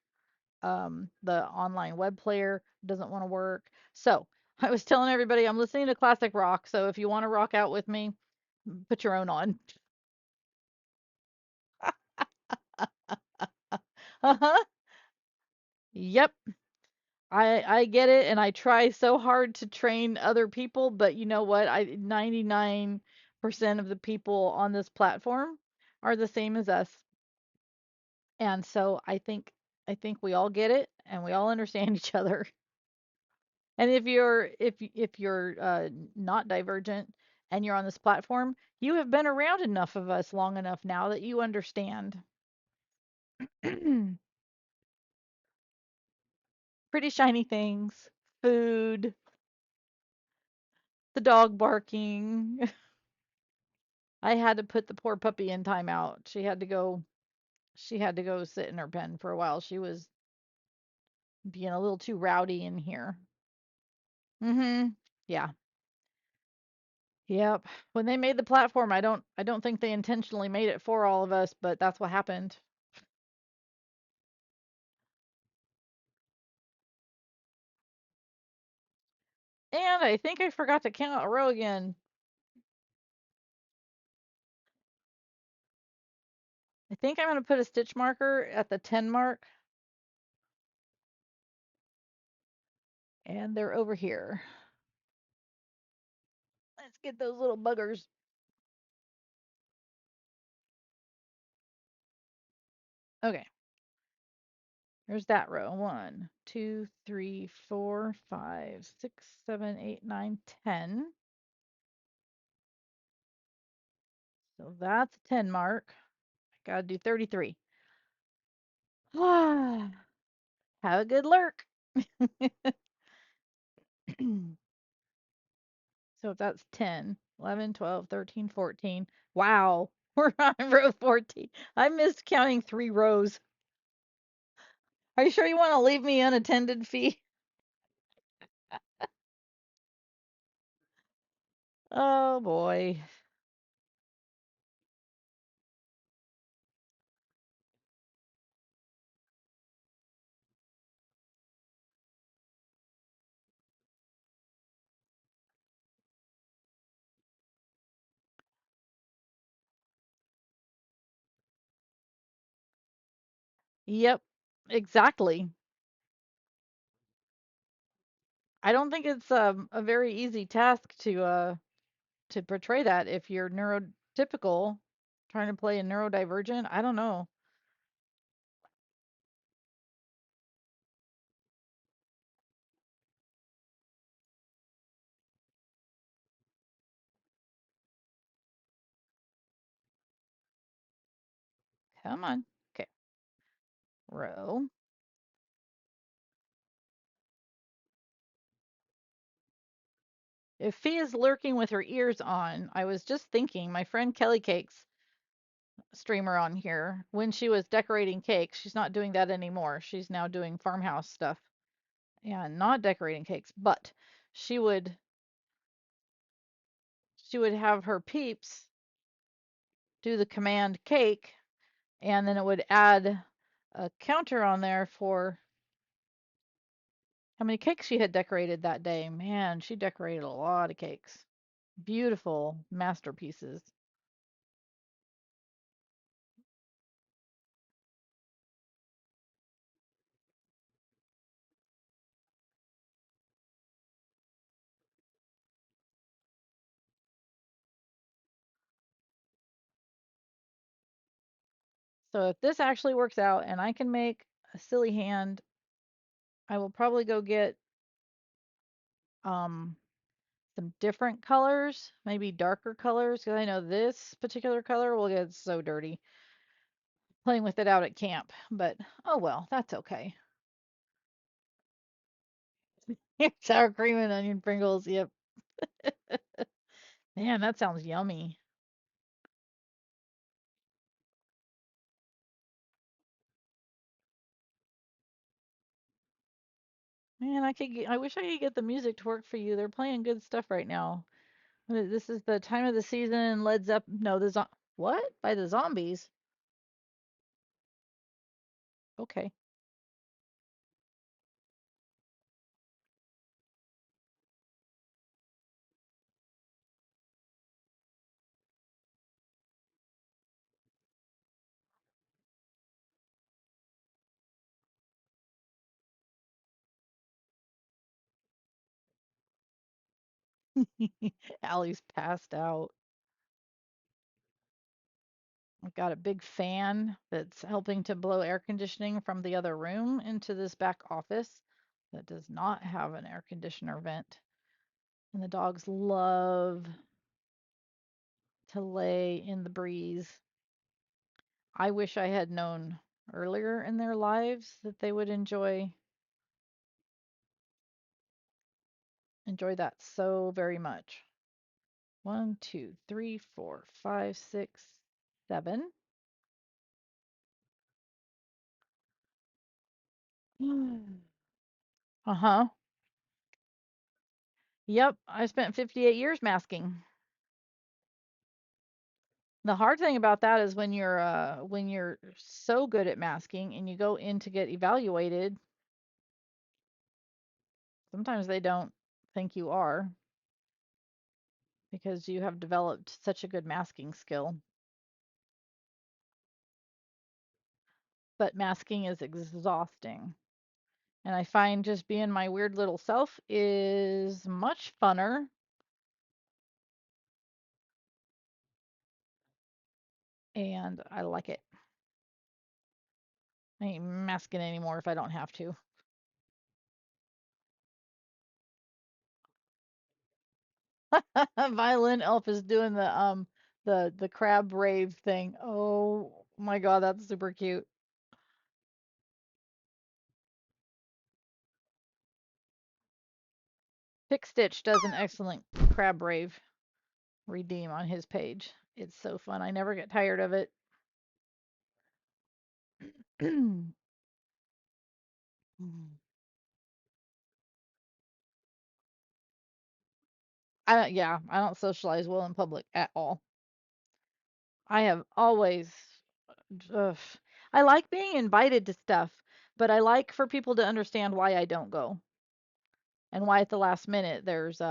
The online web player doesn't want to work. So I was telling everybody I'm listening to classic rock. So if you want to rock out with me, put your own on. Uh-huh. Yep. I get it, and I try so hard to train other people, but you know what? I 99% of the people on this platform are the same as us. And so I think we all get it and we all understand each other. And if you're not divergent and you're on this platform, you have been around enough of us long enough now that you understand. Pretty shiny things, food, the dog barking. I had to put the poor puppy in timeout. She had to go sit in her pen for a while. She was being a little too rowdy in here. Mhm. Yeah. Yep. When they made the platform, I don't think they intentionally made it for all of us, but that's what happened. And I think I forgot to count a row again. I think I'm going to put a stitch marker at the 10 mark, and they're over here. Let's get those little buggers. Okay. There's that row. 1, 2, 3, 4, 5, 6, 7, 8, 9, 10. So that's a 10 mark. I gotta do 33. Have a good lurk. So if that's 10, 11, 12, 13, 14. Wow. We're on row 14. I missed counting 3 rows. Are you sure you want to leave me unattended, Fee? Oh boy. Yep, exactly. I don't think it's a very easy task to portray that if you're neurotypical trying to play a neurodivergent. I don't know. Come on. Okay. Row. If Fee is lurking with her ears on, I was just thinking my friend Kelly Cakes streamer on here when she was decorating cakes. She's not doing that anymore. She's now doing farmhouse stuff and not decorating cakes, but she would she would have her peeps do the command cake, and then it would add a counter on there for how many cakes she had decorated that day. Man, she decorated a lot of cakes. Beautiful masterpieces. So if this actually works out and I can make a silly hand, I will probably go get um some different colors, maybe darker colors, because I know this particular color will get so dirty playing with it out at camp. But oh well, that's okay. Sour cream and onion Pringles. Yep. Man, that sounds yummy. Man, I wish I could get the music to work for you. They're playing good stuff right now. This is the time of the season. Led Zeppelin. No, what? By the Zombies. Okay. Allie's passed out. I've got a big fan that's helping to blow air conditioning from the other room into this back office that does not have an air conditioner vent. And the dogs love to lay in the breeze. I wish I had known earlier in their lives that they would enjoy that so very much. 1, 2, 3, 4, 5, 6, 7. Uh-huh. Yep, I spent 58 years masking. The hard thing about that is when you're so good at masking and you go in to get evaluated, sometimes they don't think you are because you have developed such a good masking skill. But masking is exhausting. And I find just being my weird little self is much funner. And I like it. I ain't masking anymore if I don't have to. Violin Elf is doing the crab rave thing. Oh my god, that's super cute. Pick Stitch does an excellent crab rave redeem on his page. It's so fun. I never get tired of it. I don't socialize well in public at all. I have always ugh, I like being invited to stuff, but I like for people to understand why I don't go and why at the last minute there's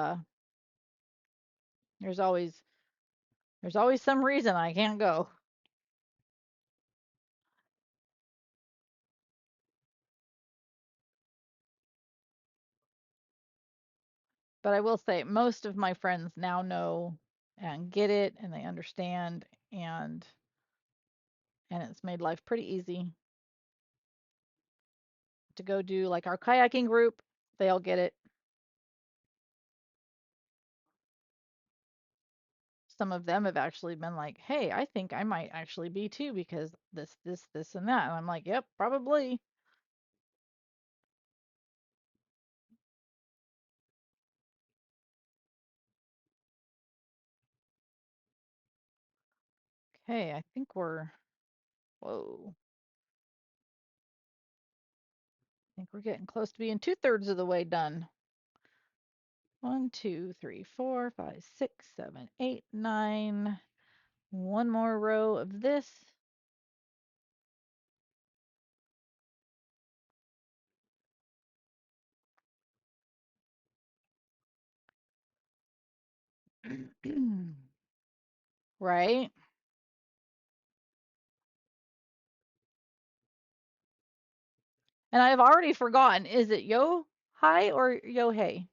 always some reason I can't go. But I will say most of my friends now know and get it and they understand and it's made life pretty easy to go do like our kayaking group. They all get it. Some of them have actually been like, "Hey, I think I might actually be too because this, and that." And I'm like, "Yep, probably." Okay, I think whoa, I think we're getting close to being 2/3 of the way done. 1, 2, 3, 4, 5, 6, 7, 8, 9. One more row of this. Right? And I've already forgotten, is it yo hi or yo hey?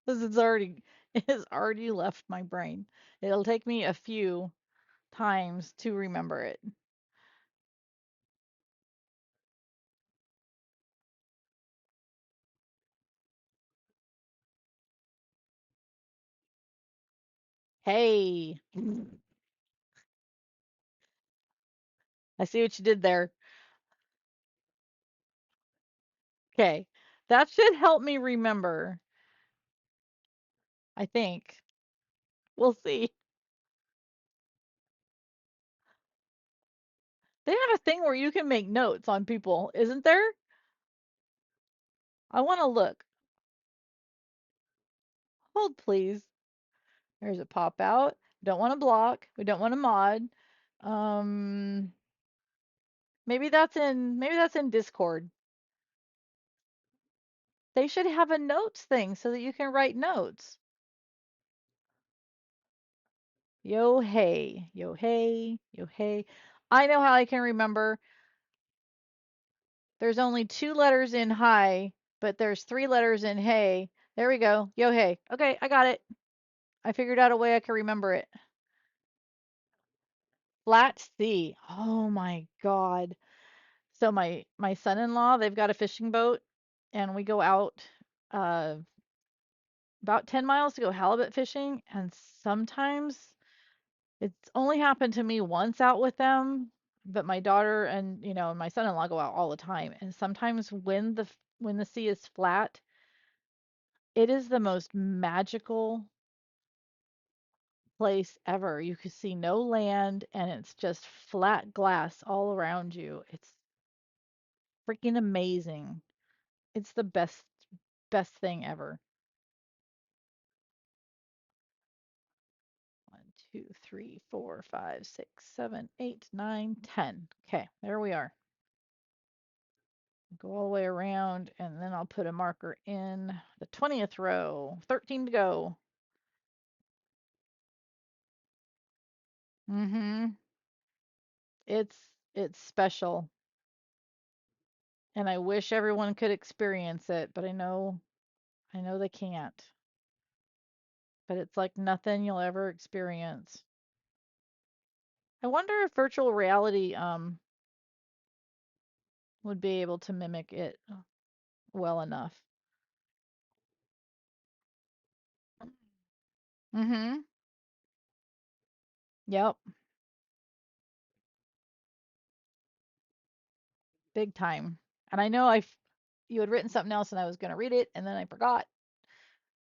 Because it has already left my brain. It'll take me a few times to remember it. Hey, I see what you did there. Okay. That should help me remember, I think. We'll see. They have a thing where you can make notes on people, isn't there? I want to look. Hold, please. There's a pop out. Don't want to block. We don't want to mod. Um, maybe that's in Discord. They should have a notes thing so that you can write notes. Yo hey, yo hey, yo hey. I know how I can remember. There's only 2 letters in hi, but there's 3 letters in hey. There we go. Yo, hey. Okay, I got it. I figured out a way I can remember it. Flat sea. Oh my God. So my son-in-law, they've got a fishing boat, and we go out uh about 10 miles to go halibut fishing, and sometimes it's only happened to me once out with them, but my daughter and, my son-in-law go out all the time. And sometimes when the sea is flat, it is the most magical place ever. You can see no land and it's just flat glass all around you. It's freaking amazing. It's the best thing ever. 1, 2, 3, 4, 5, 6, 7, 8, 9, 10. Okay, there we are. Go all the way around, and then I'll put a marker in the 20th row. 13 to go. Mm-hmm. It's special, and I wish everyone could experience it, but I know they can't. But it's like nothing you'll ever experience. I wonder if virtual reality would be able to mimic it well enough. Mm-hmm. Yep. Big time. And I know you had written something else and I was going to read it and then I forgot.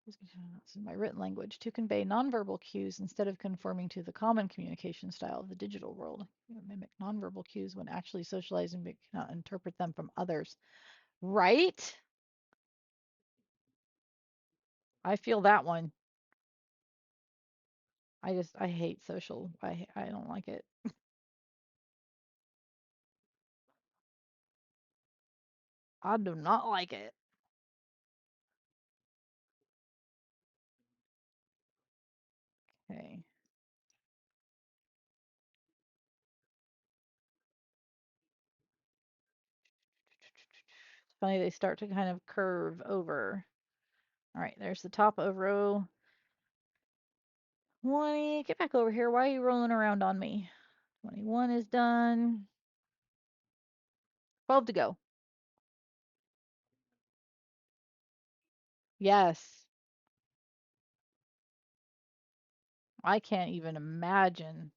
This is my written language to convey nonverbal cues instead of conforming to the common communication style of the digital world. Mimic nonverbal cues when actually socializing but cannot interpret them from others. Right? I feel that one. I hate social. I don't like it. I do not like it. Okay. It's funny they start to kind of curve over. All right, there's the top of row 20. Get back over here. Why are you rolling around on me? 21 is done. 12 to go. Yes. I can't even imagine.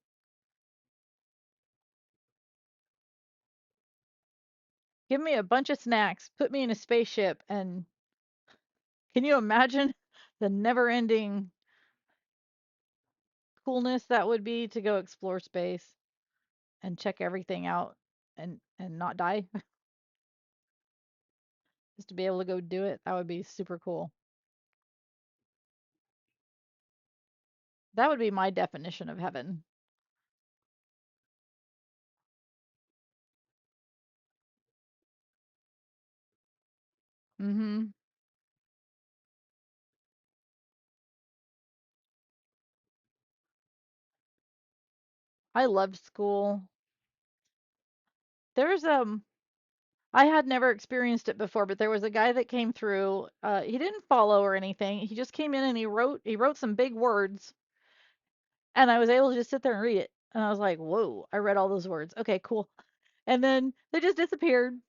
Give me a bunch of snacks, put me in a spaceship, and can you imagine the never-ending coolness that would be to go explore space and check everything out and not die? Just to be able to go do it, that would be super cool. That would be my definition of heaven. Mhm. I loved school. There's I had never experienced it before, but there was a guy that came through. He didn't follow or anything. He just came in and he wrote some big words, and I was able to just sit there and read it. And I was like, "Whoa!" I read all those words. Okay, cool. And then they just disappeared.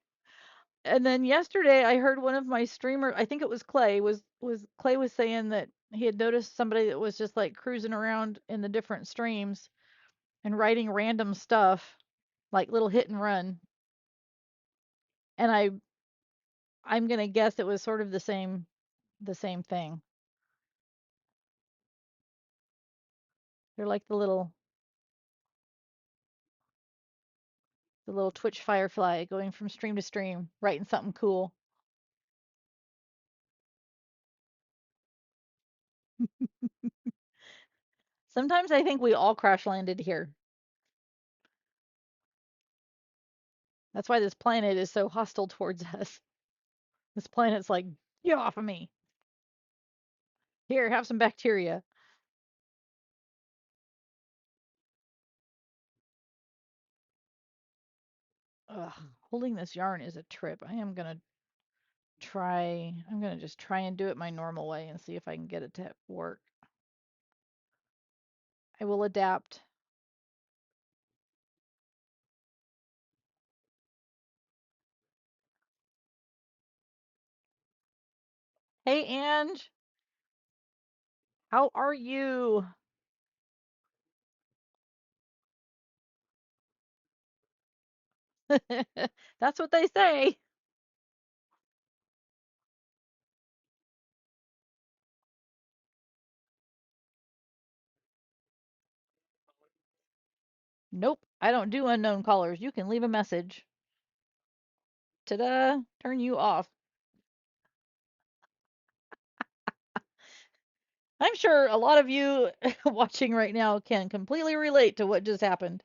And then yesterday, I heard one of my streamer, I think it was Clay, was Clay was saying that he had noticed somebody that was just like cruising around in the different streams and writing random stuff, like little hit and run. And I'm gonna guess it was sort of the same thing. They're like the little Twitch firefly going from stream to stream, writing something cool. Sometimes I think we all crash landed here. That's why this planet is so hostile towards us. This planet's like, get off of me. Here, have some bacteria. Ugh, holding this yarn is a trip. I am gonna I'm gonna just try and do it my normal way and see if I can get it to work. I will adapt. Hey, Ange, how are you? That's what they say. Nope, I don't do unknown callers. You can leave a message. Ta-da! Turn you off. I'm sure a lot of you watching right now can completely relate to what just happened.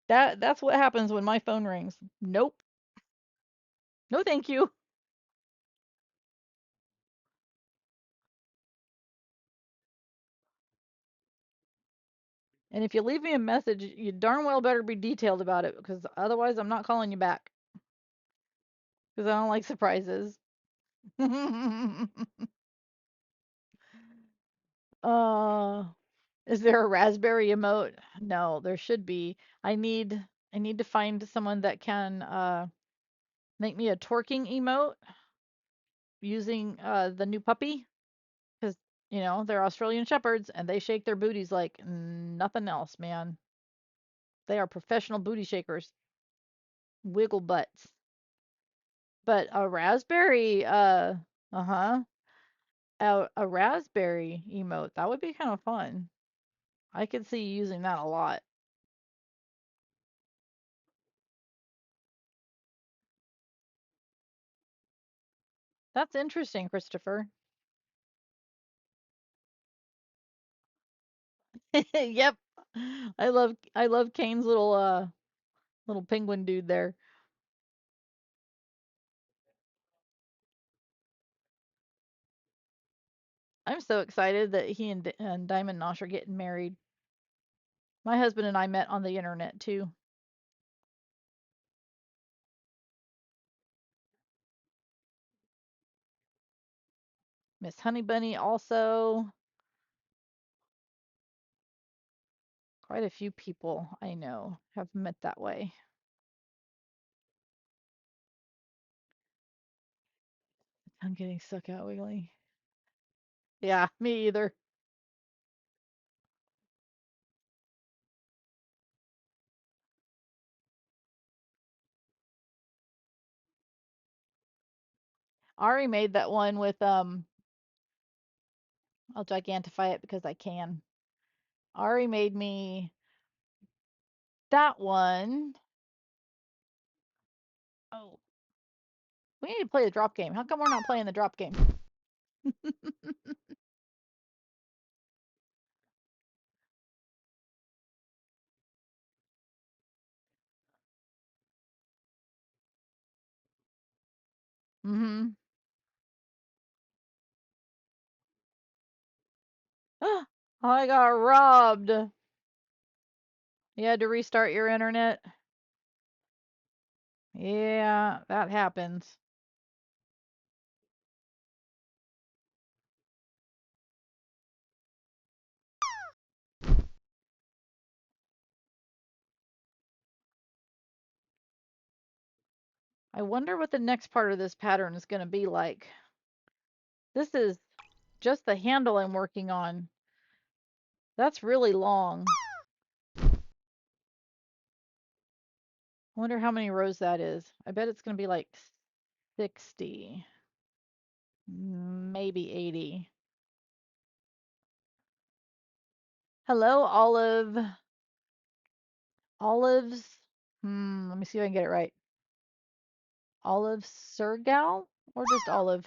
That's what happens when my phone rings. Nope. No, thank you. And if you leave me a message, you darn well better be detailed about it because otherwise I'm not calling you back because I don't like surprises. uh, is there a raspberry emote? No, there should be. I need to find someone that can make me a twerking emote using the new puppy because they're Australian shepherds and they shake their booties like nothing else, man. They are professional booty shakers, wiggle butts. But a raspberry, uh-huh, a raspberry emote, that would be kind of fun. I could see you using that a lot. That's interesting, Christopher. Yep. I love Kane's little penguin dude there. I'm so excited that he and Diamond Nosh are getting married. My husband and I met on the internet too. Miss Honey Bunny also. Quite a few people I know have met that way. I'm getting stuck out wiggly. Yeah, me either. Ari made that one with I'll gigantify it because I can. Ari made me that one. Oh, we need to play the drop game. How come we're not playing the drop game? Mm-hmm. I got robbed. You had to restart your internet. Yeah, that happens. I wonder what the next part of this pattern is going to be like. This is just the handle I'm working on. That's really long. I wonder how many rows that is. I bet it's going to be like 60, maybe 80. Hello, Olive. Olives. Let me see if I can get it right. Olive Sergal or just Olive?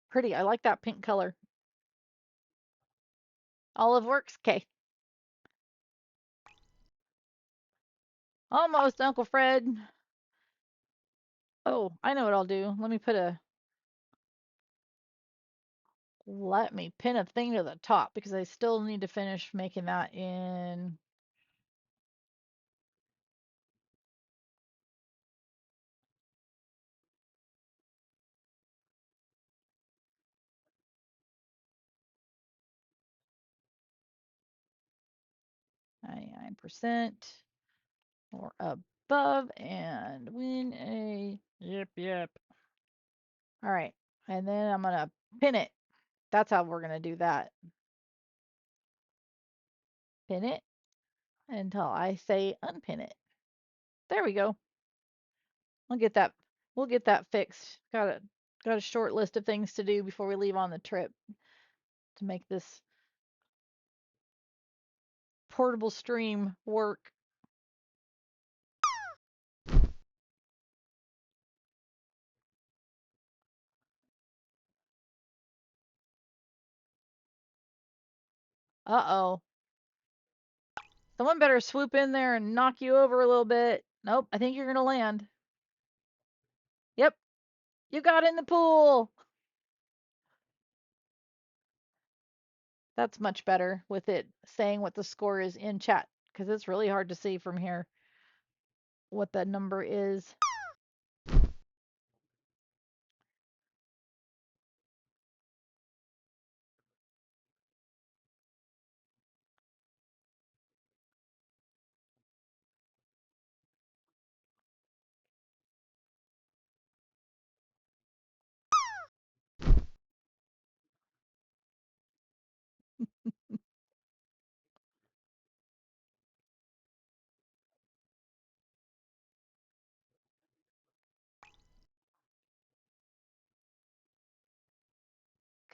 Pretty. I like that pink color. Olive works. Okay. Almost, Uncle Fred. Oh, I know what I'll do. Let me pin a thing to the top because I still need to finish making that in 99% or above and win a yep. All right. And then I'm going to pin it. That's how we're going to do that. Pin it until I say unpin it. There we go. We'll get that fixed. Got a short list of things to do before we leave on the trip to make this portable stream work. Uh-oh. Someone better swoop in there and knock you over a little bit. Nope, I think you're going to land. Yep, you got in the pool. That's much better with it saying what the score is in chat because it's really hard to see from here what that number is.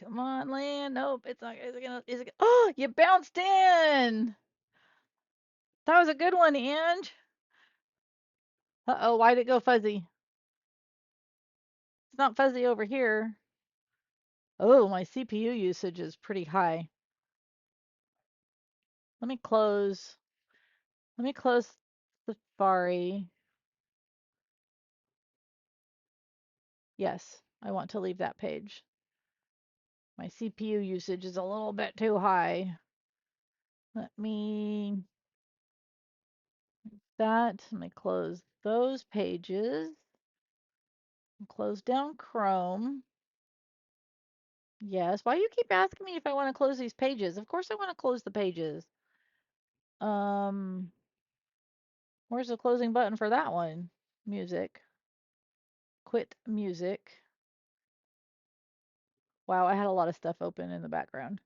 Come on, land. Nope, it's not. Is it? Oh, you bounced in. That was a good one, Ange. Uh-oh, why'd it go fuzzy? It's not fuzzy over here. Oh, my CPU usage is pretty high. Let me close. Let me close Safari. Yes, I want to leave that page. My CPU usage is a little bit too high. Let me Let me close those pages. Close down Chrome. Yes. Why you keep asking me if I want to close these pages? Of course I want to close the pages. Where's the closing button for that one? Music. Quit music. Wow, I had a lot of stuff open in the background.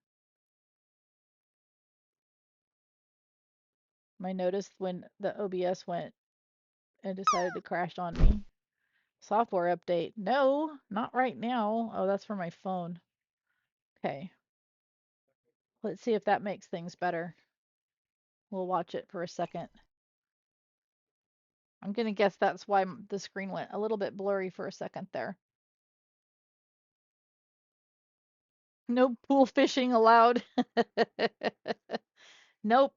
I noticed when the OBS went and decided to crash on me. Software update. No, not right now. Oh, that's for my phone. Okay. Let's see if that makes things better. We'll watch it for a second. I'm going to guess that's why the screen went a little bit blurry for a second there. No pool fishing allowed. Nope.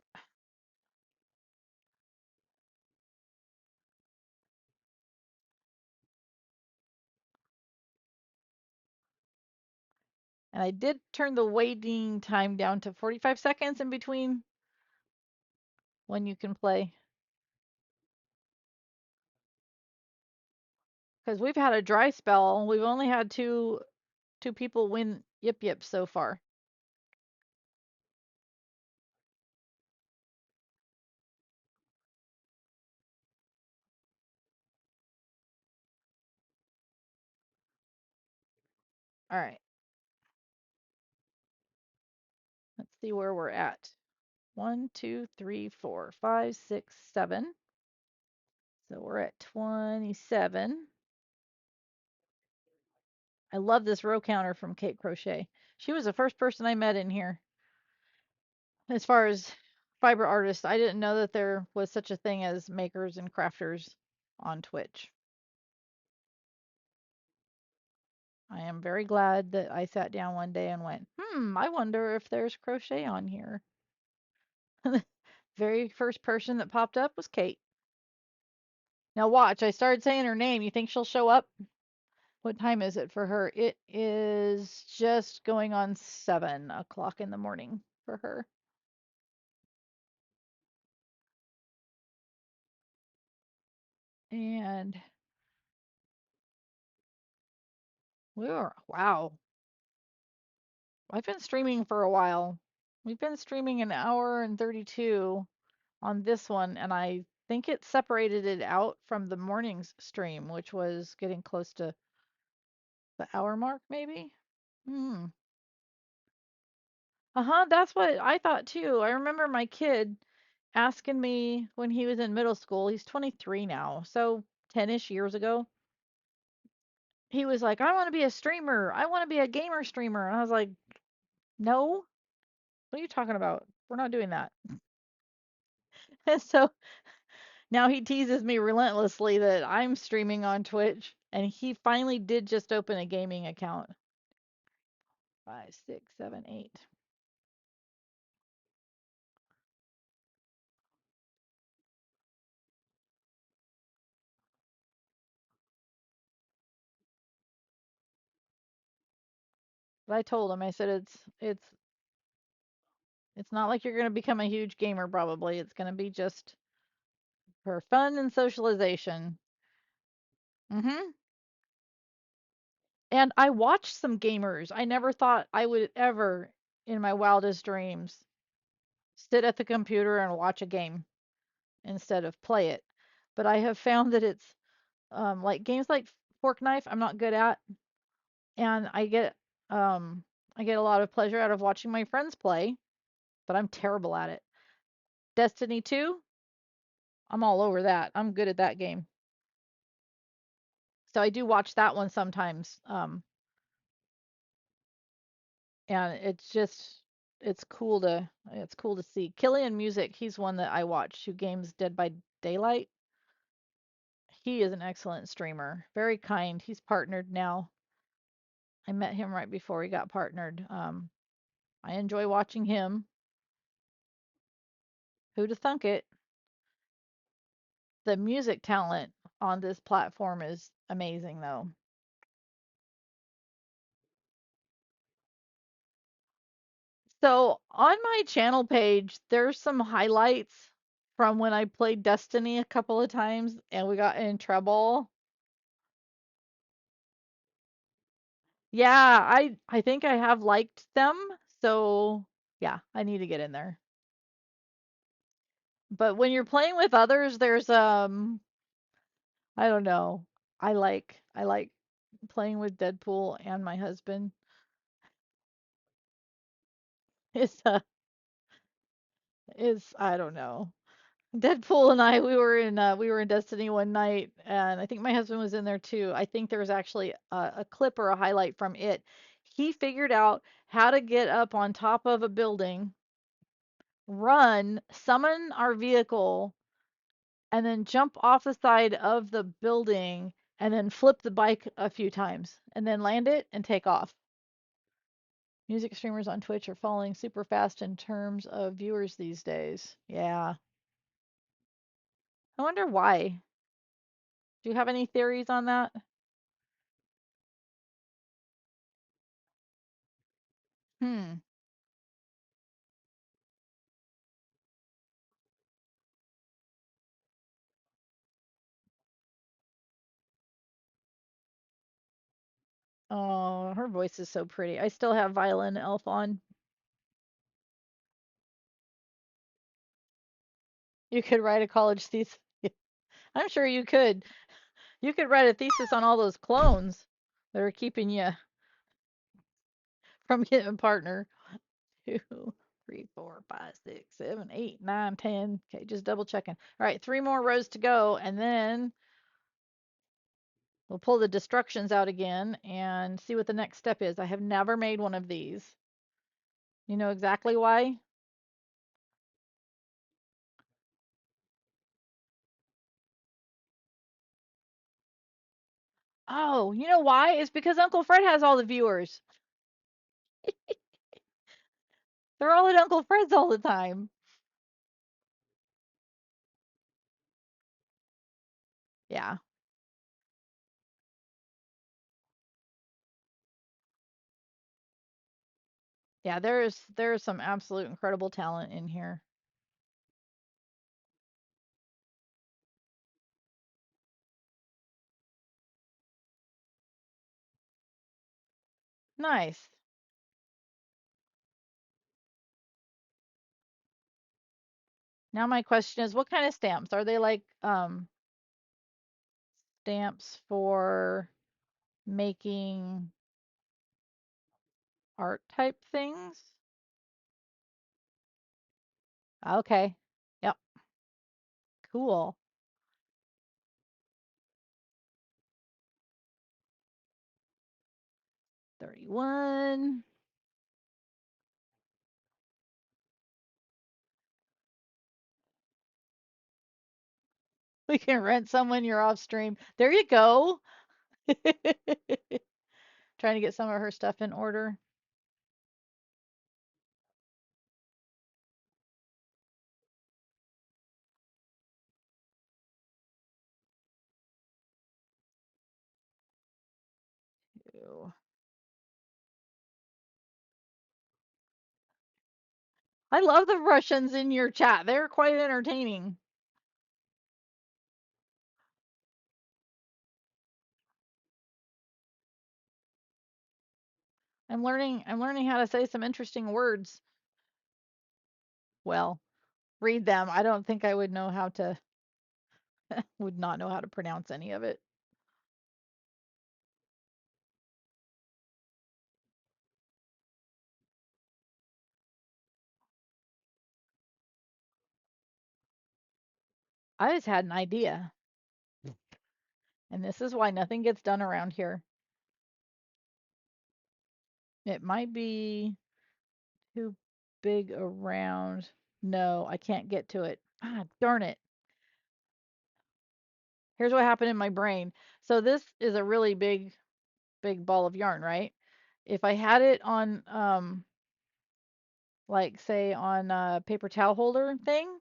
And I did turn the waiting time down to 45 seconds in between when you can play. Because we've had a dry spell. We've only had two people win Yip Yip so far. All right. Let's see where we're at. 1, 2, 3, 4, 5, 6, 7. So we're at 27. I love this row counter from Kate Crochet. She was the first person I met in here. As far as fiber artists, I didn't know that there was such a thing as makers and crafters on Twitch. I am very glad that I sat down one day and went, I wonder if there's crochet on here. Very first person that popped up was Kate. Now watch, I started saying her name. You think she'll show up? What time is it for her? It is just going on 7 o'clock in the morning for her. And wow. I've been streaming for a while. We've been streaming an hour and 32. on this one, and I think it separated it out from the morning's stream, which was getting close to the hour mark, maybe. Hmm. Uh-huh, that's what I thought too. I remember my kid asking me when he was in middle school, he's 23 now, so 10-ish years ago, he was like, I want to be a streamer. I want to be a gamer streamer. And I was like, no, what are you talking about? We're not doing that. And so now he teases me relentlessly that I'm streaming on Twitch, and he finally did just open a gaming account. 5, 6, 7, 8. But I told him, I said it's not like you're going to become a huge gamer probably. It's going to be just for fun and socialization. Mhm. And I watched some gamers. I never thought I would ever in my wildest dreams sit at the computer and watch a game instead of play it. But I have found that it's like games like Fork Knife, I'm not good at, and um, I get a lot of pleasure out of watching my friends play, but I'm terrible at it. Destiny 2, I'm all over that. I'm good at that game. So I do watch that one sometimes. And it's cool to see. Killian Music, he's one that I watch who games Dead by Daylight. He is an excellent streamer, very kind. He's partnered now. I met him right before he got partnered. I enjoy watching him. Who'd have thunk it? The music talent on this platform is amazing, though. So on my channel page, there's some highlights from when I played Destiny a couple of times and we got in trouble. Yeah, I think I have liked them, so yeah, I need to get in there. But when you're playing with others, there's I don't know. I like playing with Deadpool and my husband. It's is I don't know. Deadpool and I we were in Destiny one night and I think my husband was in there too. I think there was actually a clip or a highlight from it. He figured out how to get up on top of a building, run, summon our vehicle, and then jump off the side of the building and then flip the bike a few times and then land it and take off. Music streamers on Twitch are falling super fast in terms of viewers these days. Yeah. I wonder why. Do you have any theories on that? Hmm. Oh, her voice is so pretty. I still have Violin Elf on. You could write a college thesis. I'm sure you could. You could write a thesis on all those clones that are keeping you from getting a partner. 2, 3, 4, 5, 6, 7, 8, 9, 10. Okay, just double checking. All right, 3 more rows to go, and then we'll pull the destructions out again and see what the next step is. I have never made one of these. You know exactly why? Oh, you know why? It's because Uncle Fred has all the viewers. They're all at Uncle Fred's all the time. Yeah. Yeah, there's some absolute incredible talent in here. Nice. Now my question is, what kind of stamps? Are they like stamps for making art type things? Okay. Yep. Cool. 31. We can rent someone you're off stream. There you go. Trying to get some of her stuff in order. Ew. I love the Russians in your chat. They're quite entertaining. I'm learning how to say some interesting words. Well, read them. I don't think I would know how to would not know how to pronounce any of it. I just had an idea. And this is why nothing gets done around here. It might be too big around. No, I can't get to it. Ah, darn it. Here's what happened in my brain. So this is a really big ball of yarn, right? If I had it on like say on a paper towel holder thing,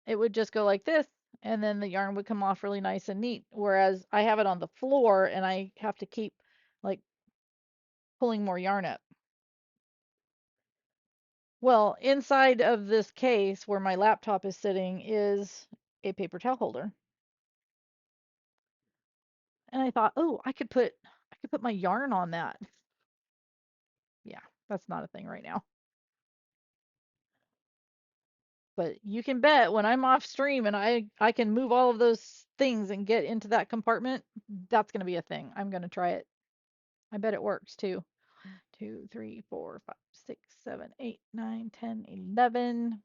it would just go like this and then the yarn would come off really nice and neat. Whereas I have it on the floor and I have to keep like pulling more yarn up. Well, inside of this case where my laptop is sitting is a paper towel holder. And I thought, oh, I could put my yarn on that. Yeah, that's not a thing right now. But you can bet when I'm off stream and I can move all of those things and get into that compartment, that's going to be a thing. I'm going to try it. I bet it works too. 2, 3, 4, 5, 6, 7, 8, 9, 10, 11.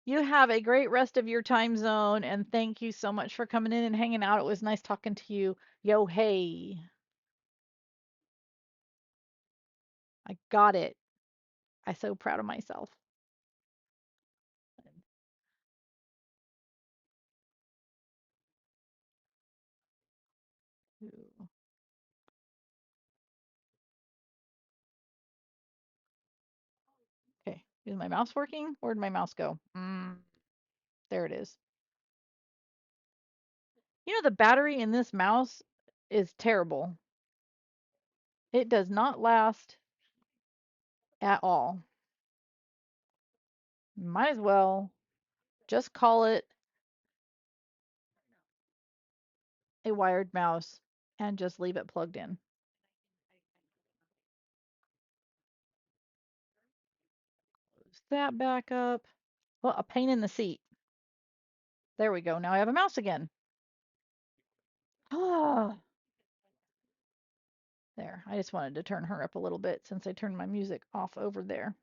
You have a great rest of your time zone and thank you so much for coming in and hanging out. It was nice talking to you. Yo, hey. I got it. I'm so proud of myself. Okay, is my mouse working? Where'd my mouse go? There it is. You know, the battery in this mouse is terrible. It does not last at all. Might as well just call it a wired mouse and just leave it plugged in. Close that back up. Well, a pain in the seat. There we go. Now I have a mouse again. Ah, there. I just wanted to turn her up a little bit since I turned my music off over there.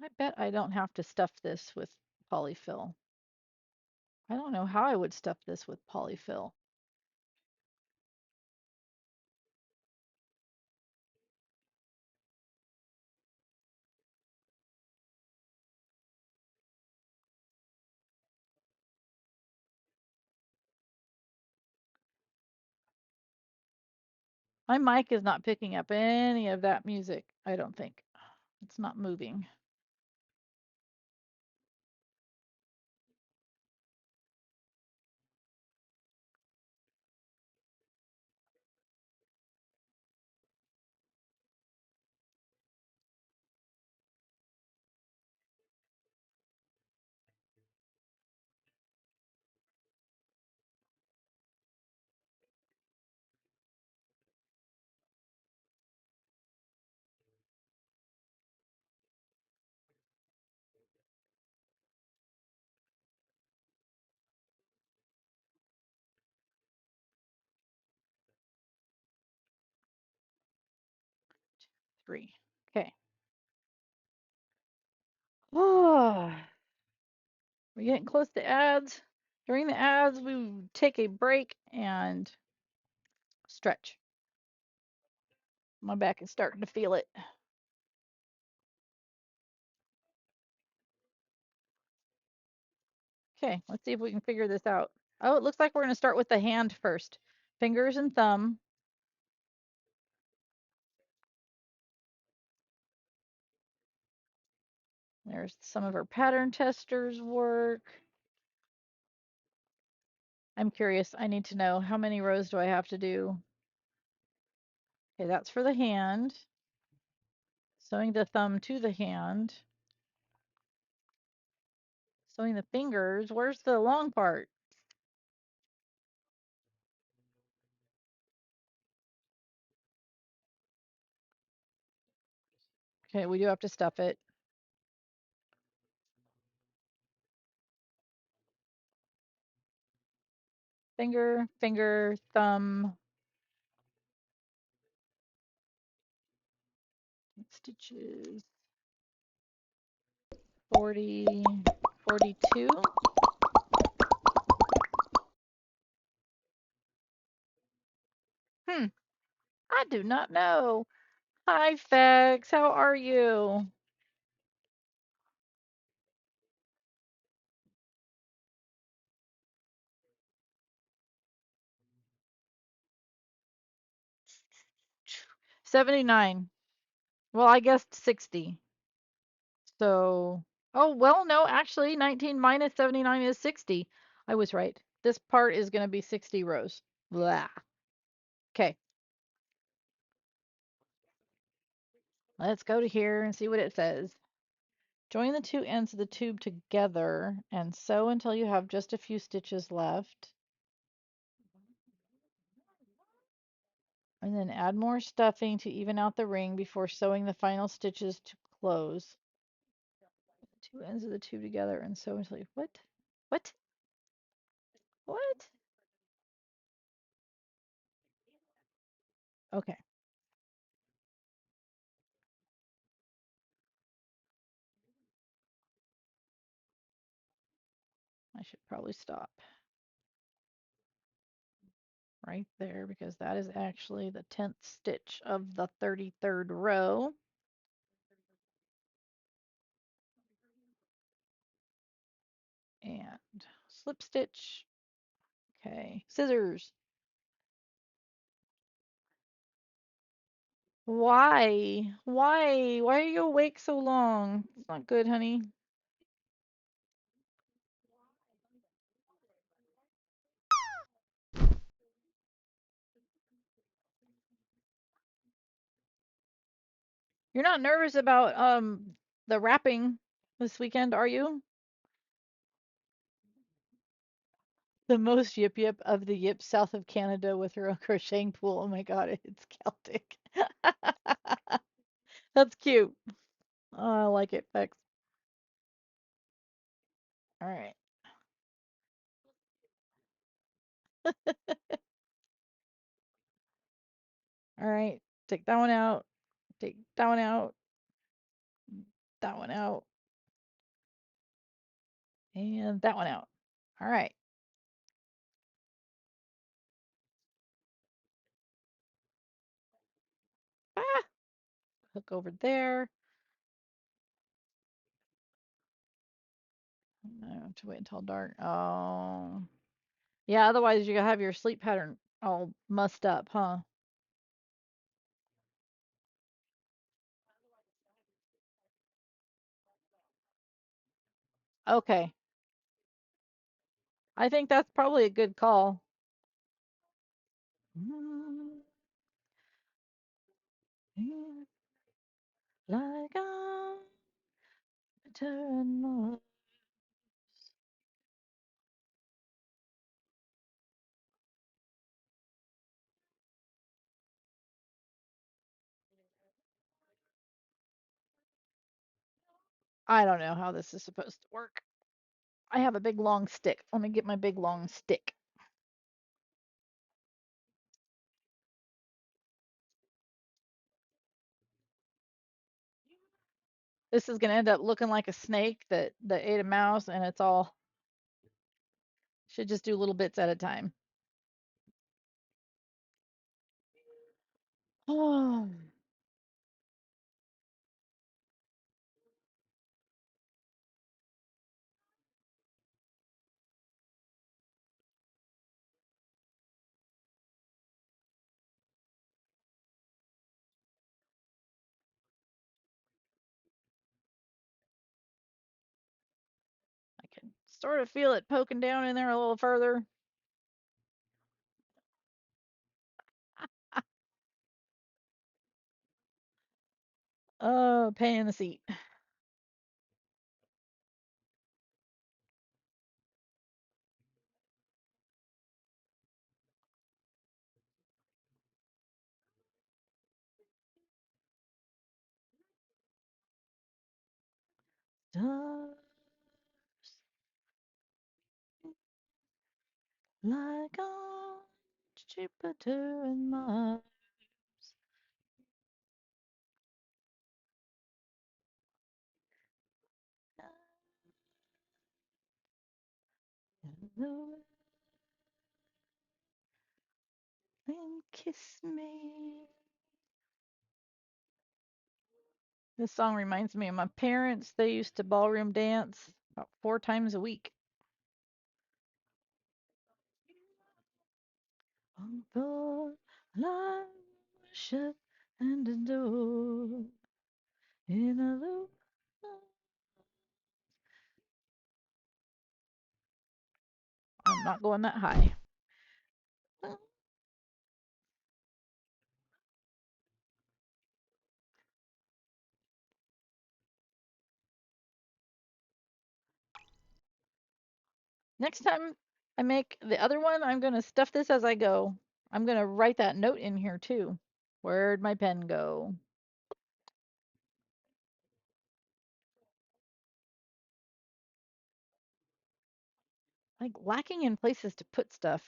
I bet I don't have to stuff this with polyfill. I don't know how I would stuff this with polyfill. My mic is not picking up any of that music, I don't think. It's not moving. Three. Okay. Oh, we're getting close to ads. During the ads, we take a break and stretch. My back is starting to feel it. Okay, let's see if we can figure this out. Oh, it looks like we're going to start with the hand first. Fingers and thumb. There's some of our pattern testers work. I'm curious. I need to know how many rows do I have to do? Okay, that's for the hand. Sewing the thumb to the hand. Sewing the fingers. Where's the long part? Okay, we do have to stuff it. Finger, finger, thumb. Stitches. 40, 42. Hmm, I do not know. Hi, Fex. How are you? $79. Well, I guessed 60. So, oh, well, no, actually, 19 minus 79 is 60. I was right. This part is going to be 60 rows. Blah. Okay, let's go to here and see what it says. Join the two ends of the tube together and sew until you have just a few stitches left. And then add more stuffing to even out the ring before sewing the final stitches to close. Two ends of the tube together and sew until you, what? What? What? Okay, I should probably stop right there because that is actually the 10th stitch of the 33rd row. And slip stitch. Okay, scissors. Why? Why? Why are you awake so long? It's not good, honey. You're not nervous about the wrapping this weekend, are you? The most yip yip of the yips south of Canada with her own crocheting pool. Oh my god, it's Celtic. That's cute. Oh, I like it, Bex. All right. All right. Take that one out. Take that one out. That one out. And that one out. All right. Ah, hook over there. I have to wait until dark. Oh. Yeah, otherwise you have your sleep pattern all mussed up, huh? Okay. I think that's probably a good call. Like a eternal. I don't know how this is supposed to work. I have a big long stick. Let me get my big long stick. This is going to end up looking like a snake that ate a mouse, and it's all should just do little bits at a time. Oh, I can sort of feel it poking down in there a little further. Oh, pain in the seat. Stars like on Jupiter and Mars. Hello and kiss me. This song reminds me of my parents. They used to ballroom dance about 4 times a week. Although I worship and adore in a loop. I'm not going that high. Next time I make the other one, I'm going to stuff this as I go. I'm going to write that note in here too. Where'd my pen go? Like lacking in places to put stuff.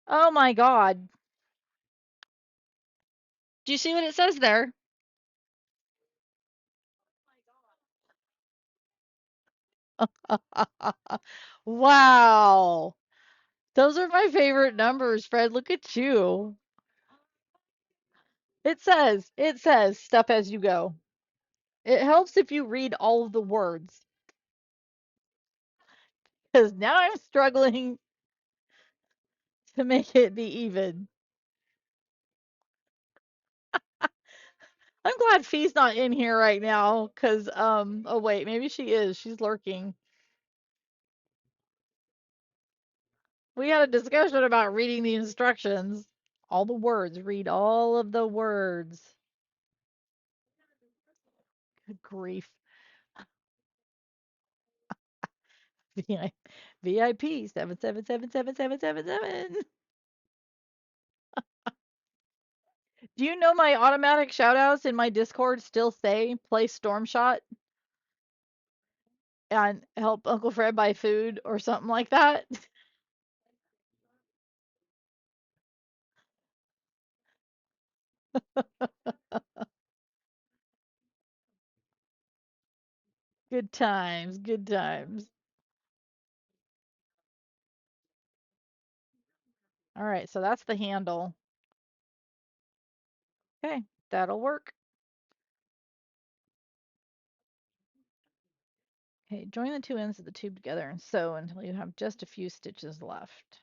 Oh my God. Do you see what it says there? Wow. Those are my favorite numbers, Fred. Look at you. It says stuff as you go. It helps if you read all of the words because now I'm struggling to make it be even. I'm glad Fee's not in here right now because, oh wait, maybe she is. She's lurking. We had a discussion about reading the instructions. All the words. Read all of the words. Good grief. VIP 777777. Do you know my automatic shoutouts in my Discord still say play Storm Shot and help Uncle Fred buy food or something like that? Good times, good times. All right, so that's the handle. Okay, that'll work. Okay, join the two ends of the tube together and sew until you have just a few stitches left.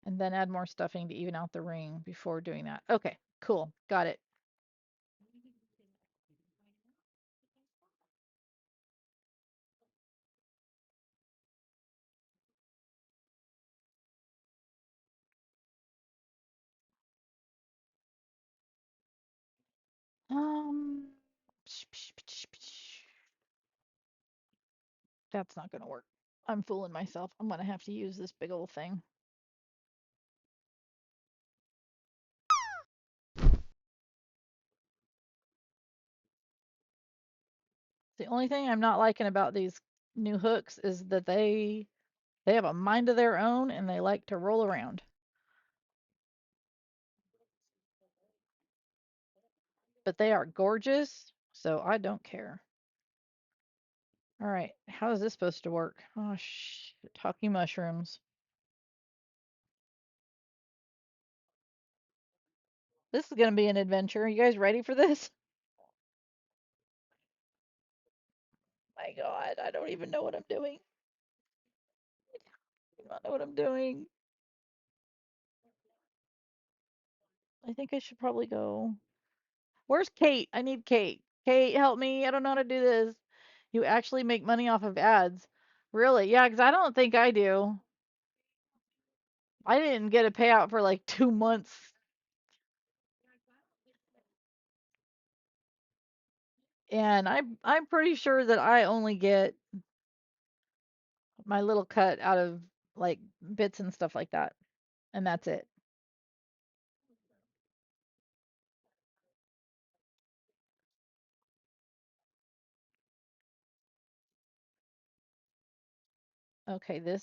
And then add more stuffing to even out the ring before doing that. Okay, cool. Got it. That's not going to work. I'm fooling myself. I'm going to have to use this big old thing. The only thing I'm not liking about these new hooks is that they have a mind of their own and they like to roll around. But they are gorgeous, so I don't care. All right, how is this supposed to work? Oh, talking mushrooms. This is going to be an adventure. Are you guys ready for this? My God, I don't even know what I'm doing. I don't know what I'm doing. I think I should probably go. Where's Kate? I need Kate. Kate, help me. I don't know how to do this. You actually make money off of ads. Really? Yeah, because I don't think I do. I didn't get a payout for like 2 months. And I'm pretty sure that I only get my little cut out of like bits and stuff like that. And that's it. Okay, this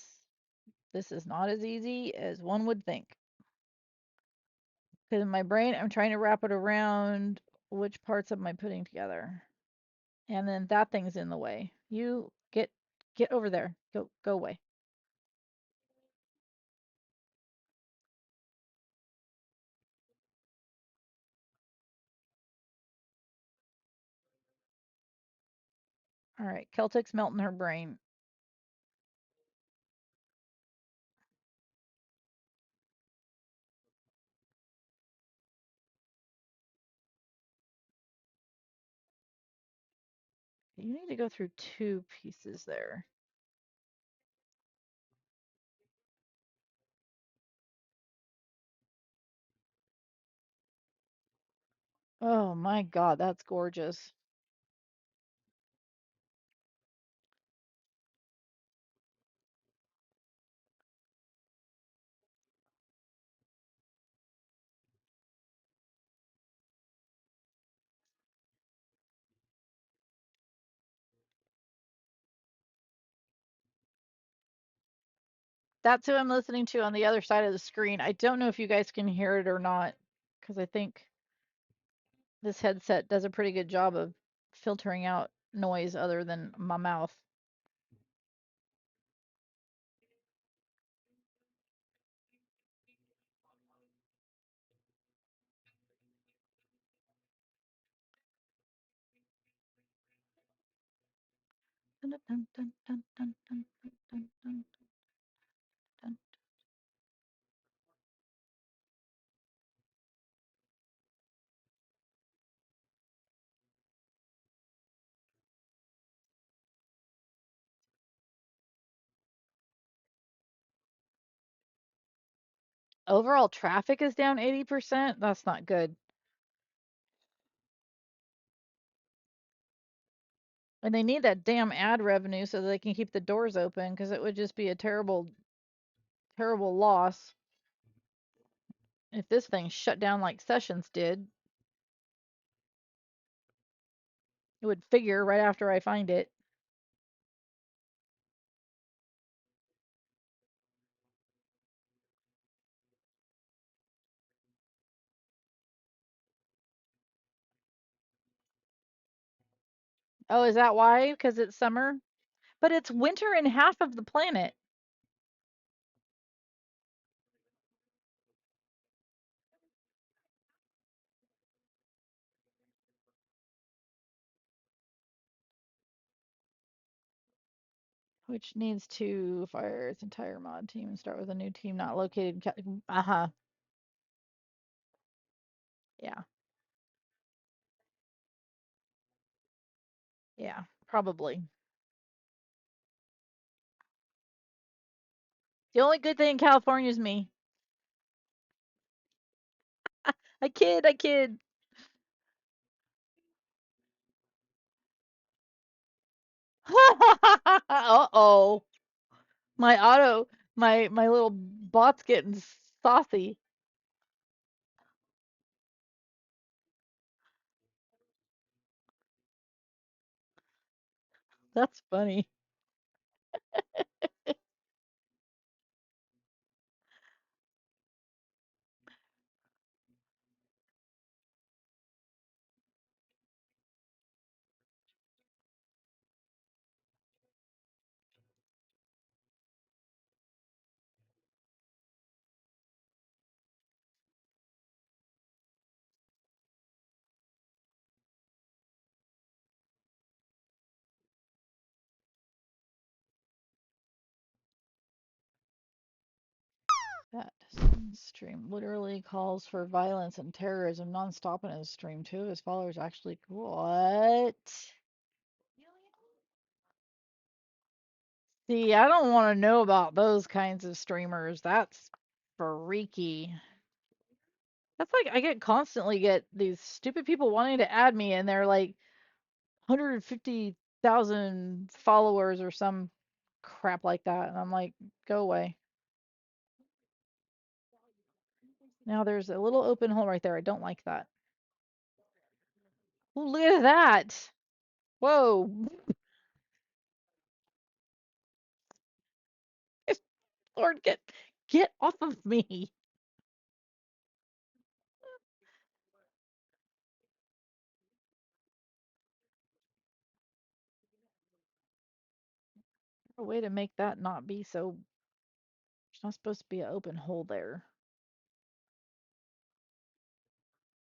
is not as easy as one would think. Because in my brain, I'm trying to wrap it around which parts am I putting together. And then that thing's in the way. You get over there. Go away. All right, Celtic's melting her brain. You need to go through 2 pieces there. Oh my God, that's gorgeous. That's who I'm listening to on the other side of the screen. I don't know if you guys can hear it or not, because I think this headset does a pretty good job of filtering out noise other than my mouth. Dun, dun, dun, dun, dun, dun, dun, dun, dun, dun. Overall traffic is down 80%. That's not good. And they need that damn ad revenue so they can keep the doors open because it would just be a terrible, terrible loss if this thing shut down like Sessions did. It would figure right after I find it. Oh, is that why? Because it's summer? But it's winter in half of the planet. Which needs to fire its entire mod team and start with a new team not located in uh-huh. Yeah. Yeah, probably. The only good thing in California is me. I kid. Uh-oh. My auto, my little bot's getting saucy. That's funny. That stream literally calls for violence and terrorism nonstop in his stream too. His followers actually what? See, I don't want to know about those kinds of streamers. That's freaky. That's like I constantly get these stupid people wanting to add me and they're like 150,000 followers or some crap like that. And I'm like, go away. Now there's a little open hole right there. I don't like that. Ooh, look at that. Whoa. Lord, get off of me. A way to make that not be so. There's not supposed to be an open hole there.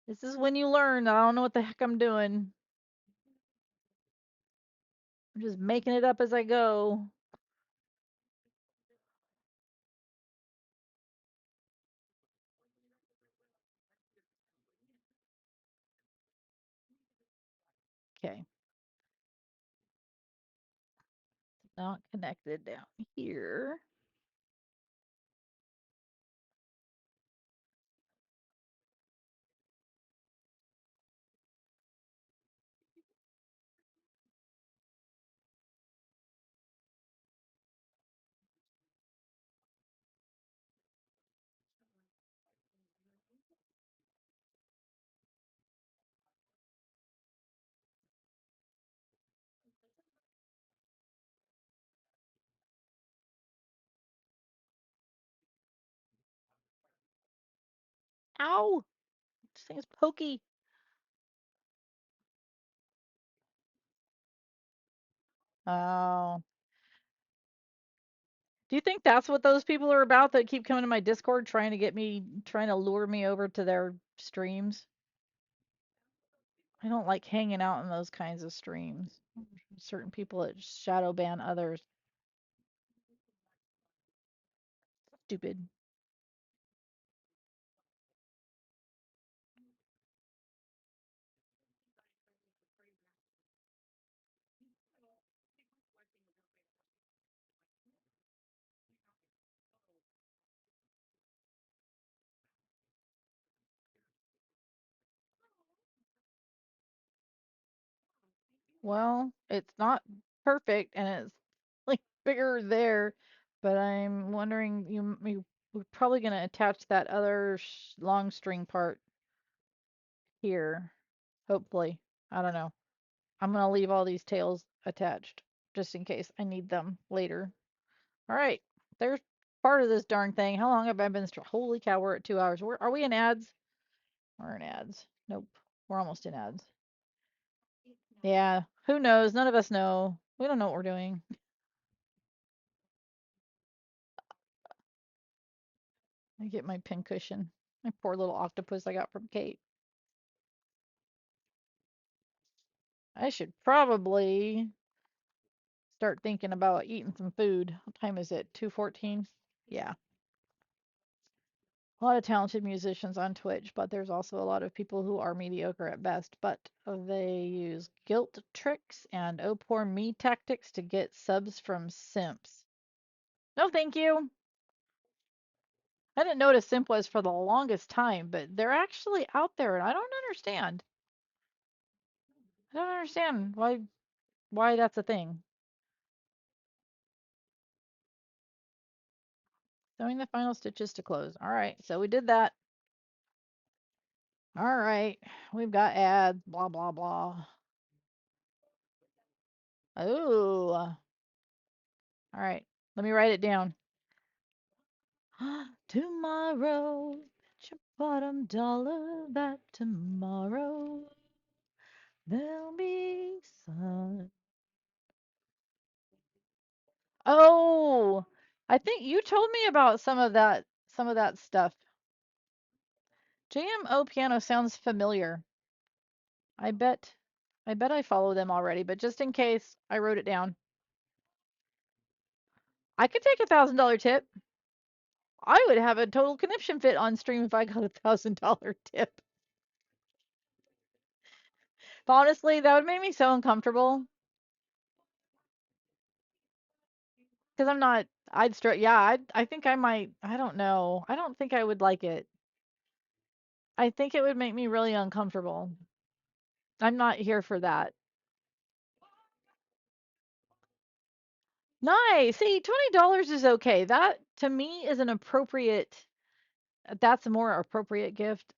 This is when you learn. I don't know what the heck I'm doing. I'm just making it up as I go. Okay. Not connected down here. Ow! This thing is pokey. Oh. Do you think that's what those people are about that keep coming to my Discord trying to trying to lure me over to their streams? I don't like hanging out in those kinds of streams. Certain people that shadow ban others. Stupid. Well, it's not perfect and it's like bigger there, but I'm wondering we're probably going to attach that other long string part here. Hopefully. I don't know. I'm going to leave all these tails attached just in case I need them later. All right. There's part of this darn thing. How long have I been? Holy cow, we're at 2 hours. Where are we in ads? We're in ads. Nope. We're almost in ads. Yeah. Who knows? None of us know. We don't know what we're doing. I get my pincushion. My poor little octopus I got from Kate. I should probably start thinking about eating some food. What time is it? 2:14? Yeah. A lot of talented musicians on Twitch, but there's also a lot of people who are mediocre at best, but they use guilt tricks and oh poor me tactics to get subs from simps. No, thank you. I didn't know what a simp was for the longest time, but they're actually out there and I don't understand. I don't understand why that's a thing. Sewing the final stitches to close. All right, so we did that. All right, we've got ads, blah, blah, blah. Oh, all right, let me write it down. Tomorrow, bet your bottom dollar that tomorrow there'll be sun. Oh, I think you told me about some of that stuff. JMO Piano sounds familiar. I bet I follow them already, but just in case, I wrote it down. I could take $1,000 tip. I would have a total conniption fit on stream if I got $1,000 tip. But honestly, that would make me so uncomfortable because I'm not. Yeah, I think I might. I don't know. I don't think I would like it. I think it would make me really uncomfortable. I'm not here for that. Nice. See, $20 is okay. That to me is an appropriate. That's a more appropriate gift.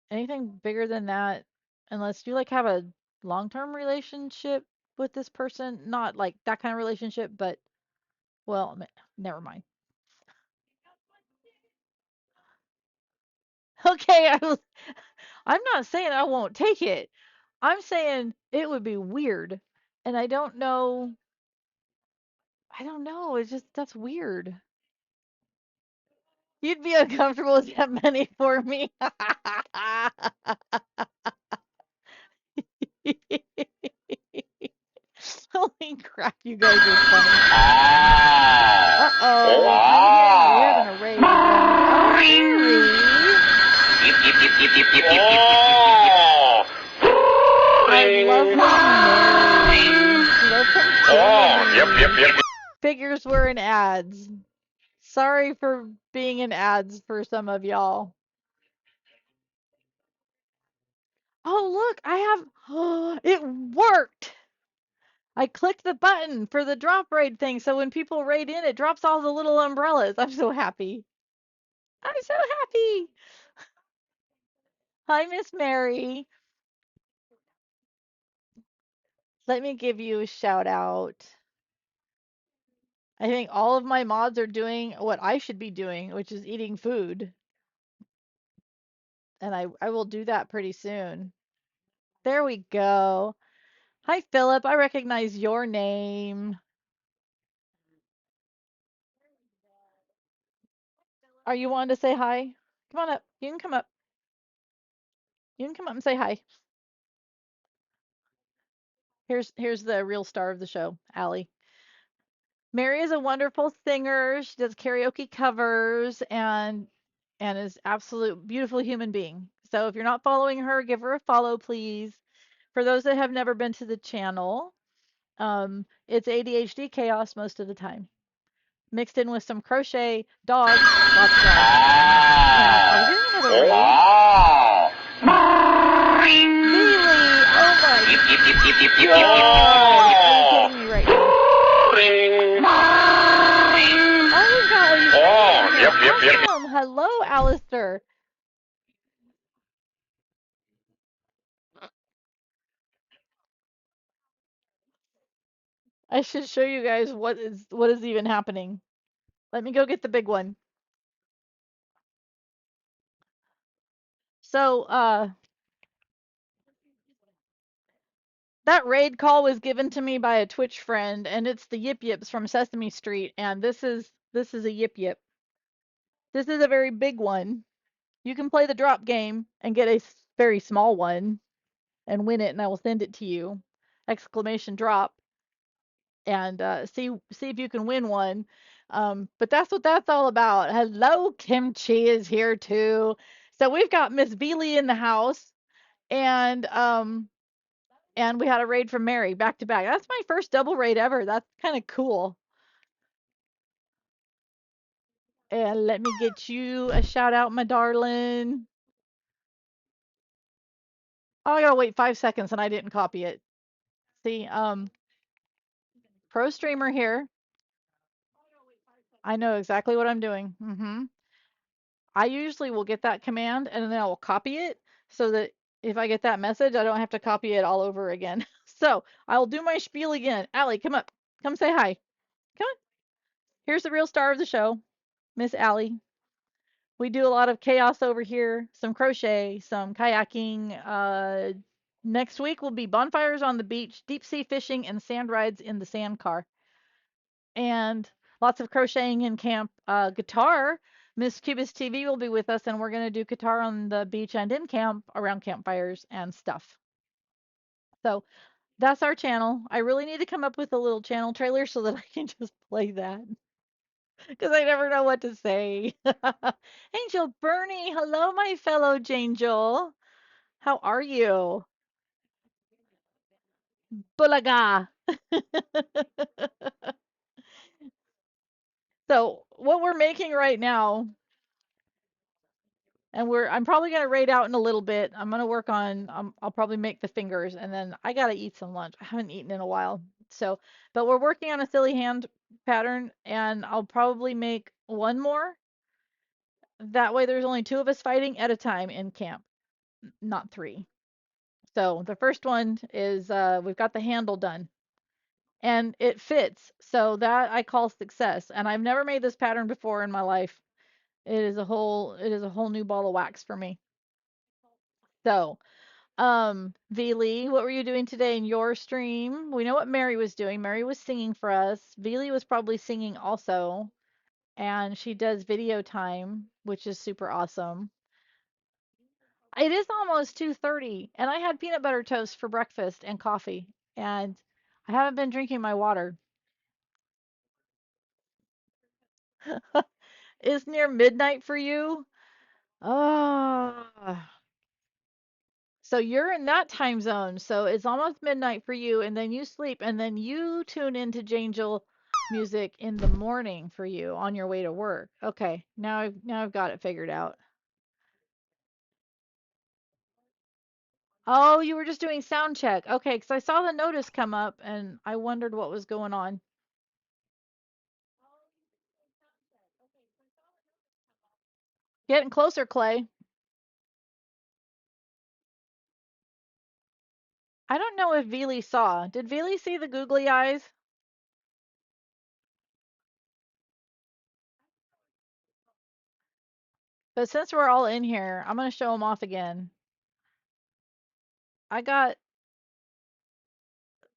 Anything bigger than that, unless you like have a long-term relationship with this person, not like that kind of relationship, but well, never mind. Okay, I'm not saying I won't take it. I'm saying it would be weird. And I don't know, it's just that's weird. You'd be uncomfortable with that money for me. Holy crap, you guys are funny. Uh-oh, I'm hearing we're having a raid going. Oh, Mary! Our lovely Mary. Love from Germany. Figures were in ads. Sorry for being in ads for some of y'all. Oh, look, I have, it worked. I clicked the button for the drop raid thing, so when people raid in, it drops all the little umbrellas. I'm so happy. I'm so happy. Hi, Miss Mary. Let me give you a shout out. I think all of my mods are doing what I should be doing, which is eating food. And I will do that pretty soon. There we go. Hi, Philip. I recognize your name. Are you wanting to say hi? Come on up. You can come up. You can come up and say hi. Here's the real star of the show, Allie. Mary is a wonderful singer. She does karaoke covers and is absolute beautiful human being. So if you're not following her, give her a follow, please. For those that have never been to the channel, it's ADHD chaos most of the time, mixed in with some crochet, dogs, lots of dogs. And are we getting another raid? Really? Oh my God! Are you kidding me right now? Oh, we've got awesome. Hello, Alistair. I should show you guys what is even happening. Let me go get the big one. So, that raid call was given to me by a Twitch friend, and it's the Yip Yips from Sesame Street, and this is a Yip Yip. This is a very big one. You can play the drop game and get a very small one and win it, and I will send it to you. Exclamation drop. And see if you can win one. But that's what that's all about. Hello, Kimchi is here too. So we've got Miss Beely in the house, and we had a raid from Mary back to back. That's my first double raid ever. That's kind of cool. And let me get you a shout out, my darling. Oh, I gotta wait 5 seconds and I didn't copy it. See, pro streamer here. I know exactly what I'm doing. I usually will get that command and then I will copy it so that if I get that message, I don't have to copy it all over again. So I'll do my spiel again. Allie, come up. Come say hi. Come on. Here's the real star of the show, Miss Allie. We do a lot of chaos over here, some crochet, some kayaking. Next week will be bonfires on the beach, deep sea fishing, and sand rides in the sand car. And lots of crocheting in camp. Guitar, Miss Cubist TV will be with us, and we're going to do guitar on the beach and in camp around campfires and stuff. So that's our channel. I really need to come up with a little channel trailer so that I can just play that because I never know what to say. Angel Bernie, hello, my fellow Jangel. How are you? Bulaga. So what we're making right now, and I'm probably gonna raid out in a little bit. I'm gonna work on. I'll probably make the fingers, and then I gotta eat some lunch. I haven't eaten in a while. So, but we're working on a silly hand pattern, and I'll probably make one more. That way, there's only two of us fighting at a time in camp, not three. So the first one is we've got the handle done, and it fits. So that I call success. And I've never made this pattern before in my life. It is a whole new ball of wax for me. So, V Lee, what were you doing today in your stream? We know what Mary was doing. Mary was singing for us. V Lee was probably singing also, and she does video time, which is super awesome. It is almost 2:30, and I had peanut butter toast for breakfast and coffee, and I haven't been drinking my water. It's near midnight for you? Oh. So you're in that time zone. So it's almost midnight for you, and then you sleep, and then you tune into Jangel music in the morning for you on your way to work. Okay, now I've got it figured out. Oh, you were just doing sound check. Okay, because I saw the notice come up and I wondered what was going on. Getting closer, Clay. I don't know if Veely saw. Did Veely see the googly eyes? But since we're all in here, I'm going to show them off again. I got,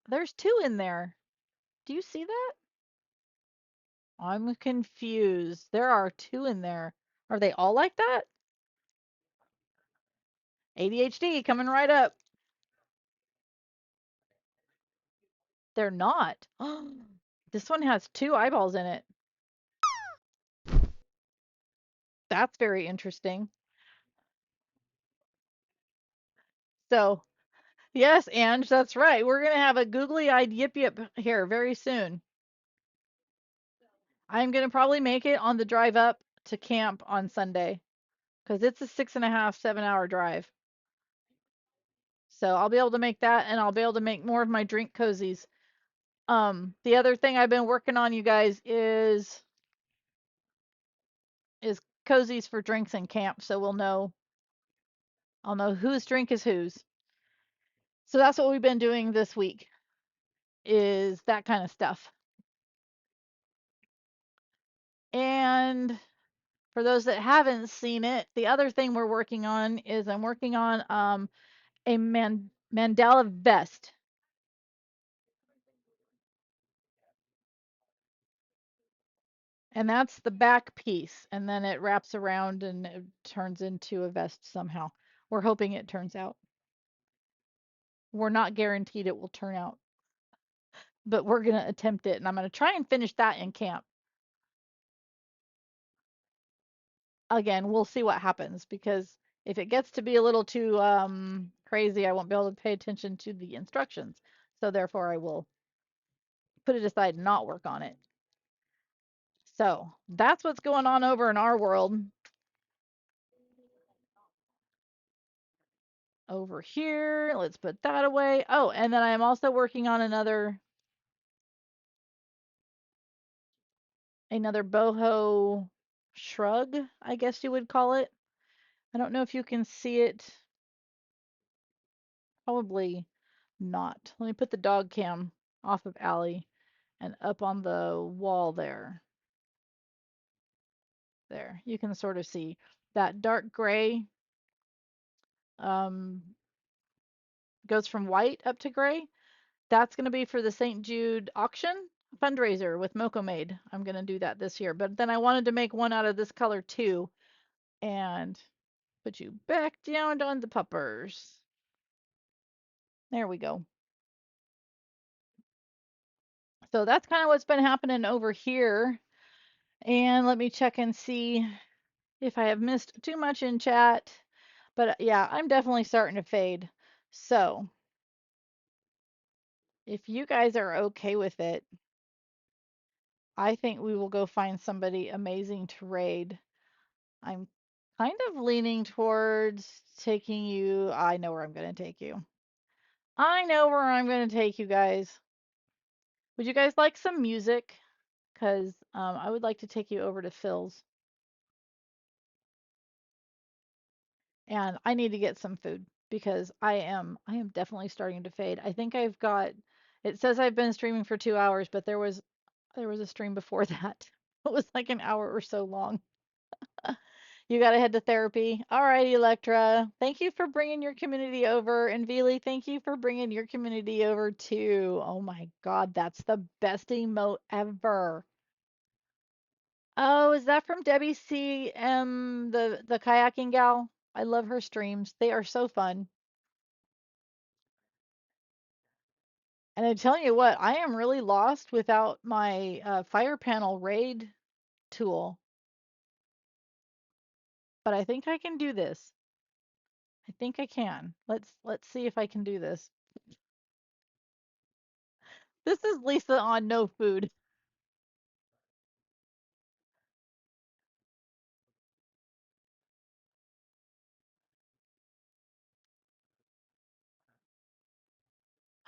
there's two in there. Do you see that? I'm confused. There are two in there. Are they all like that? ADHD coming right up. They're not. This one has two eyeballs in it. That's very interesting. So, yes, Ange, that's right. We're going to have a googly-eyed yip yip here very soon. I'm going to probably make it on the drive up to camp on Sunday because it's a 6.5, 7 hour drive. So I'll be able to make that and I'll be able to make more of my drink cozies. The other thing I've been working on, you guys, is cozies for drinks in camp, so I'll know whose drink is whose. So that's what we've been doing this week, is that kind of stuff. And for those that haven't seen it, the other thing we're working on is I'm working on a mandala vest. And that's the back piece, and then it wraps around and it turns into a vest somehow. We're hoping it turns out. We're not guaranteed it will turn out, but we're going to attempt it, and I'm going to try and finish that in camp. Again, we'll see what happens because if it gets to be a little too crazy, I won't be able to pay attention to the instructions. So therefore, I will put it aside and not work on it. So that's what's going on over in our world. Over here, let's put that away. Oh, and then I am also working on another boho shrug, I guess you would call it. I don't know if you can see it. Probably not. Let me put the dog cam off of Allie and up on the wall there. There, you can sort of see that dark gray um, goes from white up to gray. That's going to be for the St. Jude auction fundraiser with Moco Made. I'm going to do that this year. But then I wanted to make one out of this color too. And put you back down on the puppers. There we go. So that's kind of what's been happening over here. And let me check and see if I have missed too much in chat. But yeah, I'm definitely starting to fade. So if you guys are okay with it, I think we will go find somebody amazing to raid. I'm kind of leaning towards taking you. I know where I'm going to take you. I know where I'm going to take you guys. Would you guys like some music? Because I would like to take you over to Phil's. And I need to get some food because I am definitely starting to fade. I think I've got it says I've been streaming for 2 hours, but there was a stream before that. It was like an hour or so long. You got to head to therapy. All right, Electra. Thank you for bringing your community over. And Vili, thank you for bringing your community over too. Oh my God, that's the best emote ever. Oh, is that from Debbie C. The kayaking gal? I love her streams. They are so fun. And I tell you what, I am really lost without my fire panel raid tool. But I think I can do this. I think I can. Let's see if I can do this. This is Lisa on no food.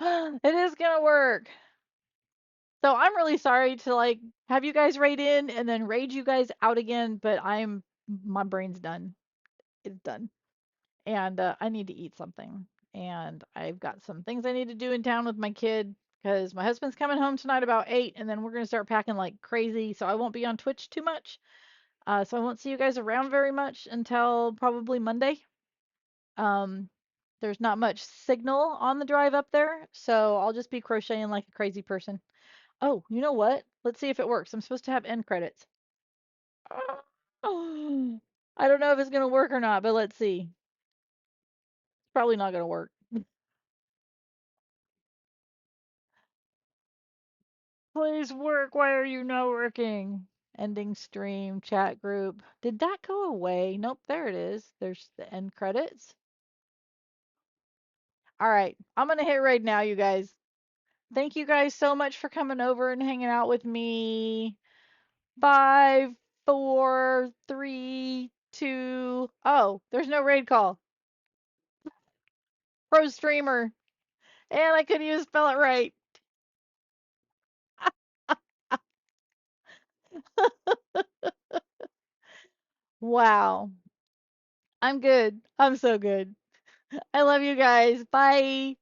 It is gonna work. So I'm really sorry to like have you guys raid in and then raid you guys out again, but my brain's done. It's done. And I need to eat something. And I've got some things I need to do in town with my kid because my husband's coming home tonight about 8, and then we're gonna start packing like crazy. So I won't be on Twitch too much. So I won't see you guys around very much until probably Monday. Um, there's not much signal on the drive up there, so I'll just be crocheting like a crazy person. Oh, you know what? Let's see if it works. I'm supposed to have end credits. Oh, I don't know if it's gonna work or not, but let's see. It's probably not gonna work. Please work. Why are you not working? Ending stream, chat group. Did that go away? Nope, there it is. There's the end credits. All right, I'm gonna hit right now, you guys. Thank you guys so much for coming over and hanging out with me. 5, 4, 3, 2. Oh, there's no raid call. Pro streamer. And I couldn't even spell it right. Wow. I'm good. I'm so good. I love you guys. Bye.